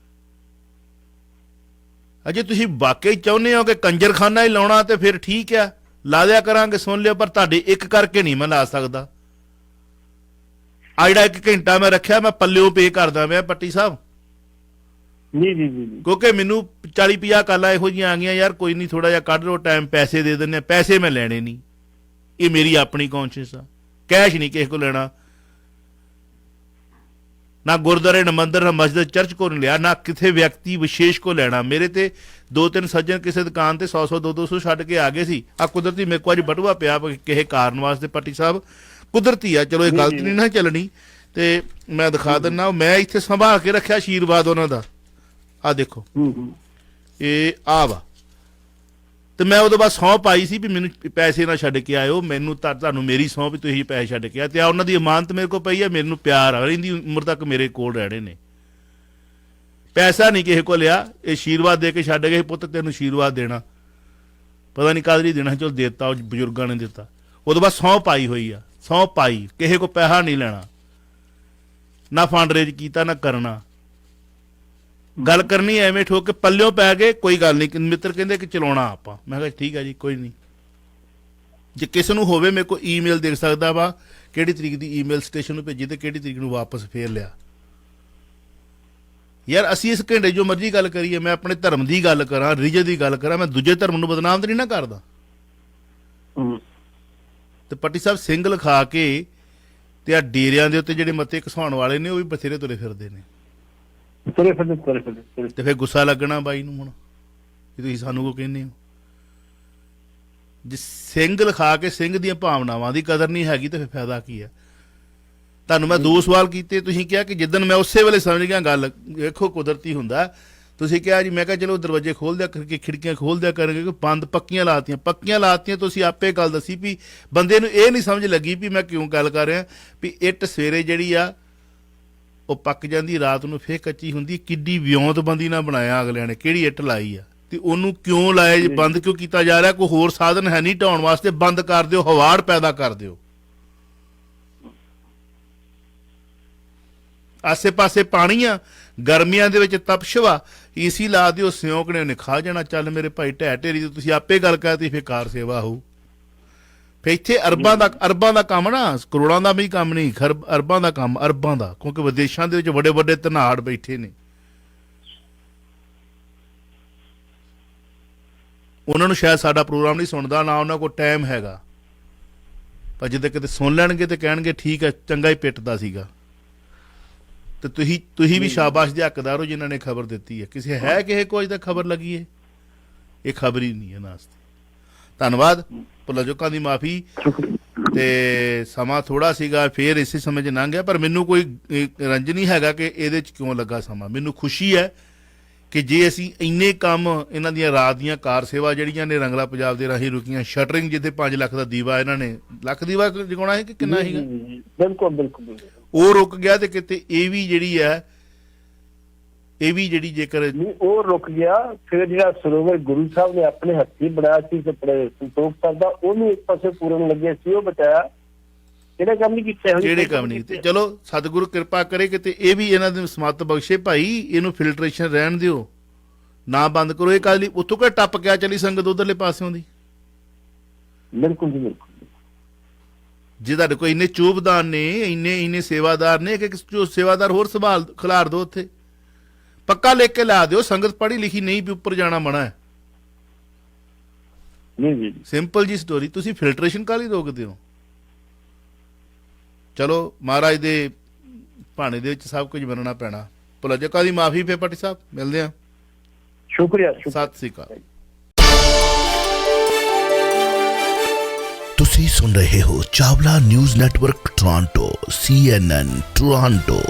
ਅਜੇ ਤੁਸੀਂ ਵਾਕਈ ਚਾਹੁੰਦੇ ਹੋ ਕਿ ਕੰਜਰਖਾਨਾ ਹੀ ਲਾਉਣਾ ਤੇ ਫਿਰ ਠੀਕ ਆ, ਲਾ ਦਿਆ ਕਰਾਂਗੇ, ਸੁਣ ਲਿਓ, ਪਰ ਤੁਹਾਡੇ ਇੱਕ ਕਰਕੇ ਨਹੀਂ ਮੈਂ ਲਾ ਸਕਦਾ। ਆ ਜਿਹੜਾ 1 ਘੰਟਾ ਮੈਂ ਰੱਖਿਆ, ਮੈਂ ਪੱਲਿਓਂ ਪੇ ਕਰਦਾ ਮੈਂ ਪੱਟੀ ਸਾਹਿਬ। ਜੀ ਜੀ ਜੀ, ਕਿਉਂਕਿ ਮੈਨੂੰ 40-50 ਕਾਲਾਂ ਇਹੋ ਜਿਹੀਆਂ ਆ ਗਈਆਂ, ਯਾਰ ਕੋਈ ਨਹੀਂ ਥੋੜਾ ਜਿਹਾ ਕੱਢ ਲਓ ਟਾਈਮ, ਪੈਸੇ ਦੇ ਦਿੰਦੇ। ਪੈਸੇ ਮੈਂ ਲੈਣੇ ਨਹੀਂ, ਇਹ ਮੇਰੀ ਆਪਣੀ ਕੌਨਸ਼ੀਅਸ ਆ। ਕੈਸ਼ ਨਹੀਂ ਕਿਸੇ ਕੋਲ ਲੈਣਾ, ਨਾ ਗੁਰਦੁਆਰੇ, ਨਾ ਮੰਦਿਰ, ਨਾ ਮਸਜਿਦ, ਚਰਚ ਕੋਲ ਨਹੀਂ ਲਿਆ, ਨਾ ਕਿਸੇ ਵਿਅਕਤੀ ਵਿਸ਼ੇਸ਼ ਕੋ ਲੈਣਾ। ਮੇਰੇ ਤੇ 2-3 ਸੱਜਣ ਕਿਸੇ ਦੁਕਾਨ ਤੇ 100-100 200 ਛੱਡ ਕੇ ਆ ਗਏ ਸੀ। ਆ ਕੁਦਰਤੀ ਮੇਰੇ ਕੋਲ ਅੱਜ ਬਟੂਆ ਪਿਆ ਕਿਸੇ ਕਾਰਨ ਵਾਸਤੇ ਪੱਟੀ ਸਾਹਿਬ, ਕੁਦਰਤੀ ਆ, ਚਲੋ ਇਹ ਗਲਤ ਨਹੀਂ ਨਾ ਚੱਲਣੀ। ਤੇ ਮੈਂ ਦਿਖਾ ਦਿੰਦਾ, ਮੈਂ ਇੱਥੇ ਸੰਭਾਲ ਕੇ ਰੱਖਿਆ ਆਸ਼ੀਰਵਾਦ ਉਹਨਾਂ ਦਾ। ਆ ਦੇਖੋ, ਇਹ ਆ ਵਾ। ਤੇ ਮੈਂ ਉਹਦੇ ਬਾਅਦ ਸਹੁੰ ਪਾਈ ਸੀ ਵੀ ਮੈਨੂੰ ਪੈਸੇ ਨਾ ਛੱਡ ਕੇ ਆਇਓ, ਮੈਨੂੰ ਤੁਹਾਨੂੰ ਮੇਰੀ ਸਹੁੰ ਵੀ ਤੁਸੀਂ ਪੈਸੇ ਛੱਡ ਕੇ ਆ। ਤੇ ਆ ਉਹਨਾਂ ਦੀ ਅਮਾਨਤ ਮੇਰੇ ਕੋਲ ਪਈ ਹੈ, ਮੈਨੂੰ ਪਿਆਰ ਆ, ਰਹਿੰਦੀ ਉਮਰ ਤੱਕ ਮੇਰੇ ਕੋਲ ਰਹਿਣੇ ਨੇ। ਪੈਸਾ ਨਹੀਂ ਕਿਸੇ ਕੋਲ ਲਿਆ, ਇਹ ਆਸ਼ੀਰਵਾਦ ਦੇ ਕੇ ਛੱਡ ਗਏ, ਪੁੱਤ ਤੈਨੂੰ ਆਸ਼ੀਰਵਾਦ ਦੇਣਾ, ਪਤਾ ਨਹੀਂ ਕਦ ਲਈ ਦੇਣਾ, ਚਲੋ ਦੇਤਾ, ਉਹ ਬਜ਼ੁਰਗਾਂ ਨੇ ਦਿੱਤਾ। ਉਹਦੇ ਬਾਅਦ ਸਹੁੰ ਪਾਈ ਹੋਈ ਆ, ਸਹੁੰ ਪਾਈ, ਕਿਸੇ ਕੋਲ ਪੈਸਾ ਨਹੀਂ ਲੈਣਾ। ਨਾ ਫੰਡ ਰੇਜ ਕੀਤਾ ਨਾ ਕਰਨਾ। ਗੱਲ ਕਰਨੀ ਐਵੇਂ ਠੋਕ ਕੇ ਪੱਲਿਓਂ ਪੈ ਗਏ, ਕੋਈ ਗੱਲ ਨਹੀਂ। ਮਿੱਤਰ ਕਹਿੰਦੇ ਕਿ ਚਲਾਉਣਾ ਆਪਾਂ, ਮੈਂ ਕਿਹਾ ਠੀਕ ਹੈ ਜੀ ਕੋਈ ਨਹੀਂ। ਜੇ ਕਿਸੇ ਨੂੰ ਹੋਵੇ ਮੇਰੇ ਕੋਲ ਈਮੇਲ ਦੇਖ ਸਕਦਾ ਵਾ ਕਿਹੜੀ ਤਰੀਕ ਦੀ ਈਮੇਲ ਸਟੇਸ਼ਨ ਨੂੰ ਭੇਜੀ ਤੇ ਕਿਹੜੀ ਤਰੀਕ ਨੂੰ ਵਾਪਸ ਫੇਰ ਲਿਆ। ਯਾਰ ਅਸੀਂ ਇਸ ਘੰਟੇ ਜੋ ਮਰਜ਼ੀ ਗੱਲ ਕਰੀਏ, ਮੈਂ ਆਪਣੇ ਧਰਮ ਦੀ ਗੱਲ ਕਰਾਂ, ਰਿਲੀਜਨ ਦੀ ਗੱਲ ਕਰਾਂ, ਮੈਂ ਦੂਜੇ ਧਰਮ ਨੂੰ ਬਦਨਾਮ ਤਾਂ ਨਹੀਂ ਨਾ ਕਰਦਾ। ਤੇ ਪੱਟੀ ਸਾਹਿਬ ਸਿੰਘ ਲਿਖਾ ਕੇ ਤੇ ਆ ਡੇਰਿਆਂ ਦੇ ਉੱਤੇ ਜਿਹੜੇ ਮੱਤੇ ਘਸਾਉਣ ਵਾਲੇ ਨੇ ਉਹ ਵੀ ਬਥੇਰੇ ਤੁਰੇ ਫਿਰਦੇ ਨੇ। ਤੇ ਫਿਰ ਗੁੱਸਾ ਲੱਗਣਾ ਬਾਈ ਨੂੰ ਹੁਣ ਕਿ ਤੁਸੀਂ ਸਾਨੂੰ ਕੋ ਕਹਿੰਦੇ ਹੋ। ਜੇ ਸਿੰਘ ਲਿਖਾ ਕੇ ਸਿੰਘ ਦੀਆਂ ਭਾਵਨਾਵਾਂ ਦੀ ਕਦਰ ਨਹੀਂ ਹੈਗੀ ਤੇ ਫਿਰ ਫਾਇਦਾ ਕੀ ਹੈ। ਤੁਹਾਨੂੰ ਮੈਂ 2 ਸਵਾਲ ਕੀਤੇ, ਤੁਸੀਂ ਕਿਹਾ ਕਿ ਜਿੱਦਣ ਮੈਂ ਉਸੇ ਵੇਲੇ ਸਮਝ ਗਿਆ ਗੱਲ, ਵੇਖੋ ਕੁਦਰਤੀ ਹੁੰਦਾ। ਤੁਸੀਂ ਕਿਹਾ ਜੀ, ਮੈਂ ਕਿਹਾ ਚਲੋ ਦਰਵਾਜ਼ੇ ਖੋਲ ਦਿਆ ਕਰਕੇ, ਖਿੜਕੀਆਂ ਖੋਲ ਦਿਆ ਕਰਾਂਗੇ, ਕਿ ਬੰਦ ਪੱਕੀਆਂ ਲਾਤੀਆਂ। ਤੁਸੀਂ ਆਪੇ ਗੱਲ ਦੱਸੀ ਵੀ ਬੰਦੇ ਨੂੰ ਇਹ ਨਹੀਂ ਸਮਝ ਲੱਗੀ ਵੀ ਮੈਂ ਕਿਉਂ ਗੱਲ ਕਰ ਰਿਹਾ, ਵੀ ਇੱਟ ਸਵੇਰੇ ਜਿਹੜੀ ਆ ਉਹ ਪੱਕ ਜਾਂਦੀ, ਰਾਤ ਨੂੰ ਫੇਰ ਕੱਚੀ ਹੁੰਦੀ। ਕਿੱਡੀ ਵਿਉਂਤਬੰਦੀ ਨਾਲ ਬਣਾਇਆ ਅਗਲਿਆਂ ਨੇ, ਕਿਹੜੀ ਇੱਟ ਲਾਈ ਆ ਤੇ ਉਹਨੂੰ ਕਿਉਂ ਲਾਇਆ, ਬੰਦ ਕਿਉਂ ਕੀਤਾ ਜਾ ਰਿਹਾ। ਕੋਈ ਹੋਰ ਸਾਧਨ ਹੈ ਨਹੀਂ ਢਾਉਣ ਵਾਸਤੇ, ਬੰਦ ਕਰ ਦਿਓ, ਹਵਾੜ ਪੈਦਾ ਕਰ ਦਿਓ। ਆਸੇ ਪਾਸੇ ਪਾਣੀ ਆ, ਗਰਮੀਆਂ ਦੇ ਵਿੱਚ ਤਪਸ਼ ਵਾ, ਏਸੀ ਲਾ ਦਿਓ, ਸਿਉਂਕਣੇ ਉਹਨੇ ਖਾ ਜਾਣਾ। ਚੱਲ ਮੇਰੇ ਭਾਈ ਢਹਿ ਢੇਰੀ ਤੇ ਤੁਸੀਂ ਆਪੇ ਗੱਲ ਕਰਤੀ, ਫਿਰ ਕਾਰ ਸੇਵਾ ਹੋਊ। ਫਿਰ ਇੱਥੇ ਅਰਬਾਂ ਦਾ ਕੰਮ ਨਾ, ਕਰੋੜਾਂ ਦਾ ਵੀ ਕੰਮ ਨਹੀਂ, ਅਰਬਾਂ ਦਾ ਕੰਮ, ਅਰਬਾਂ ਦਾ। ਕਿਉਂਕਿ ਵਿਦੇਸ਼ਾਂ ਦੇ ਵਿੱਚ ਵੱਡੇ ਵੱਡੇ ਧਨਾੜ ਬੈਠੇ ਨੇ, ਉਹਨਾਂ ਨੂੰ ਸ਼ਾਇਦ ਸਾਡਾ ਪ੍ਰੋਗਰਾਮ ਨਹੀਂ ਸੁਣਦਾ, ਨਾ ਉਹਨਾਂ ਕੋਲ ਟਾਈਮ ਹੈਗਾ। ਪਰ ਜਿੱਦਾਂ ਕਿਤੇ ਸੁਣ ਲੈਣਗੇ ਤੇ ਕਹਿਣਗੇ ਠੀਕ ਹੈ, ਚੰਗਾ ਹੀ ਪਿੱਟਦਾ ਸੀਗਾ। ਤੇ ਤੁਸੀਂ ਵੀ ਸ਼ਾਬਾਸ਼ ਦੇ ਹੱਕਦਾਰ ਹੋ ਜਿਨ੍ਹਾਂ ਨੇ ਖਬਰ ਦਿੱਤੀ ਹੈ। ਕਿਸੇ ਕੋਈ ਤਾਂ ਖਬਰ ਲੱਗੀ ਹੈ, ਇਹ ਖਬਰ ਹੀ ਨਹੀਂ ਹੈ ਨਾਸਤੇ। ਧੰਨਵਾਦ, ਭੁੱਲਾਂ ਚੁੱਕਾਂ ਦੀ ਮਾਫੀ। ਤੇ ਸਮਾਂ ਥੋੜਾ ਸੀਗਾ, ਫੇਰ ਇਸੇ ਸਮੇਂ 'ਚ ਲੰਘ ਗਿਆ। ਪਰ ਮੈਨੂੰ ਕੋਈ ਰੰਜ ਨਹੀਂ ਹੈਗਾ ਕਿ ਇਹਦੇ 'ਚ ਕਿਉਂ ਲੱਗਾ ਸਮਾਂ। ਮੈਨੂੰ ਖੁਸ਼ੀ ਹੈ ਕਿ ਜੇ ਅਸੀਂ ਇੰਨੇ ਕੰਮ, ਇਹਨਾਂ ਦੀਆਂ ਰਾਤ ਦੀਆਂ ਕਾਰ ਸੇਵਾ ਜਿਹੜੀਆਂ ਨੇ ਰੰਗਲਾ ਪੰਜਾਬ ਦੇ ਰਾਹੀਂ ਰੁਕੀਆਂ, ਸ਼ਟਰਿੰਗ ਜਿੱਥੇ 5 ਲੱਖ ਦਾ ਦੀਵਾ, ਇਹਨਾਂ ਨੇ ਲੱਖ ਦੀਵਾ ਜਗਾਉਣਾ ਹੈ ਕਿ ਕਿੰਨਾ ਸੀਗਾ, ਬਿਲਕੁਲ ਉਹ ਰੁਕ ਗਿਆ। ਤੇ ਕਿਤੇ ਇਹ ਵੀ ਜਿਹੜੀ ਜੇਕਰ ਉਹ ਰੁਕ ਗਿਆ, ਫਿਰ ਜਿਹੜਾ ਸਰੋਵਰ ਗੁਰੂ ਸਾਹਿਬ ਨੇ ਆਪਣੇ ਹੱਥੀਂ ਬਣਾਇਆ ਸੀ ਆਪਣੇ ਸੰਤੋਖ ਸਾਹਿਬ ਦਾ, ਉਹਨੂੰ ਇੱਕ ਪਾਸੇ ਪੂਰਨ ਲੱਗਿਆ ਸੀ, ਉਹ ਬਚਾਇਆ। ਜਿਹੜੇ ਕੰਮ ਨਹੀਂ। ਤੇ ਚਲੋ ਸਤਿਗੁਰੂ ਕਿਰਪਾ ਕਰੇ ਕਿਤੇ ਇਹ ਵੀ ਇਹਨਾਂ ਦੇ ਸਮੱਤ ਬਖਸ਼ੇ ਭਾਈ, ਇਹਨੂੰ ਫਿਲਟਰੇਸ਼ਨ ਰਹਿਣ ਦਿਓ, ਨਾ ਬੰਦ ਕਰੋ। ਇਹ ਕੱਲ ਉੱਥੋਂ ਕਿ ਟੱਪ ਗਿਆ ਚਲੀ ਸੰਗਤ ਉਧਰਲੇ ਪਾਸਿਓਂ ਦੀ। ਬਿਲਕੁਲ ਜੀ ਬਿਲਕੁਲ। ਜੇ ਤੁਹਾਡੇ ਕੋਲ ਇੰਨੇ ਚੂਬਦਾਨ ਨੇ, ਇੰਨੇ ਸੇਵਾਦਾਰ ਨੇ, ਇੱਕ ਸੇਵਾਦਾਰ ਹੋਰ ਸੰਭਾਲ ਖਿਲਾਰ ਦਿਓ, ਉੱਥੇ ਪੱਕਾ ਲਿਖ ਕੇ ਲਾ ਦਿਓ, ਸੰਗਤ ਪੜ੍ਹੀ ਲਿਖੀ ਨਹੀਂ ਵੀ ਉੱਪਰ ਜਾਣਾ ਮਨਾ ਹੈ। ਜੀ ਸਿੰਪਲ ਜੀ ਸਟੋਰੀ। ਤੁਸੀਂ ਫਿਲਟਰੇਸ਼ਨ ਕਾਹਲੀ ਰੋਕਦੇ ਹੋ। ਚਲੋ ਮਹਾਰਾਜ ਦੇ ਭਾਣੇ ਦੇ ਵਿੱਚ ਸਭ ਕੁਝ ਮੰਨਣਾ ਪੈਣਾ। ਭੁੱਲਾਂ ਚੁੱਕਾਂ ਦੀ ਮਾਫੀ। ਫੇਰ ਪੱਟੀ ਸਾਹਿਬ ਮਿਲਦੇ ਆ। ਸ਼ੁਕਰੀਆ। ਸਤਿ ਸ੍ਰੀ ਅਕਾਲ। ਤੁਸੀਂ ਸੁਣ ਰਹੇ ਹੋ Chawla news network Toronto, CNN Toronto.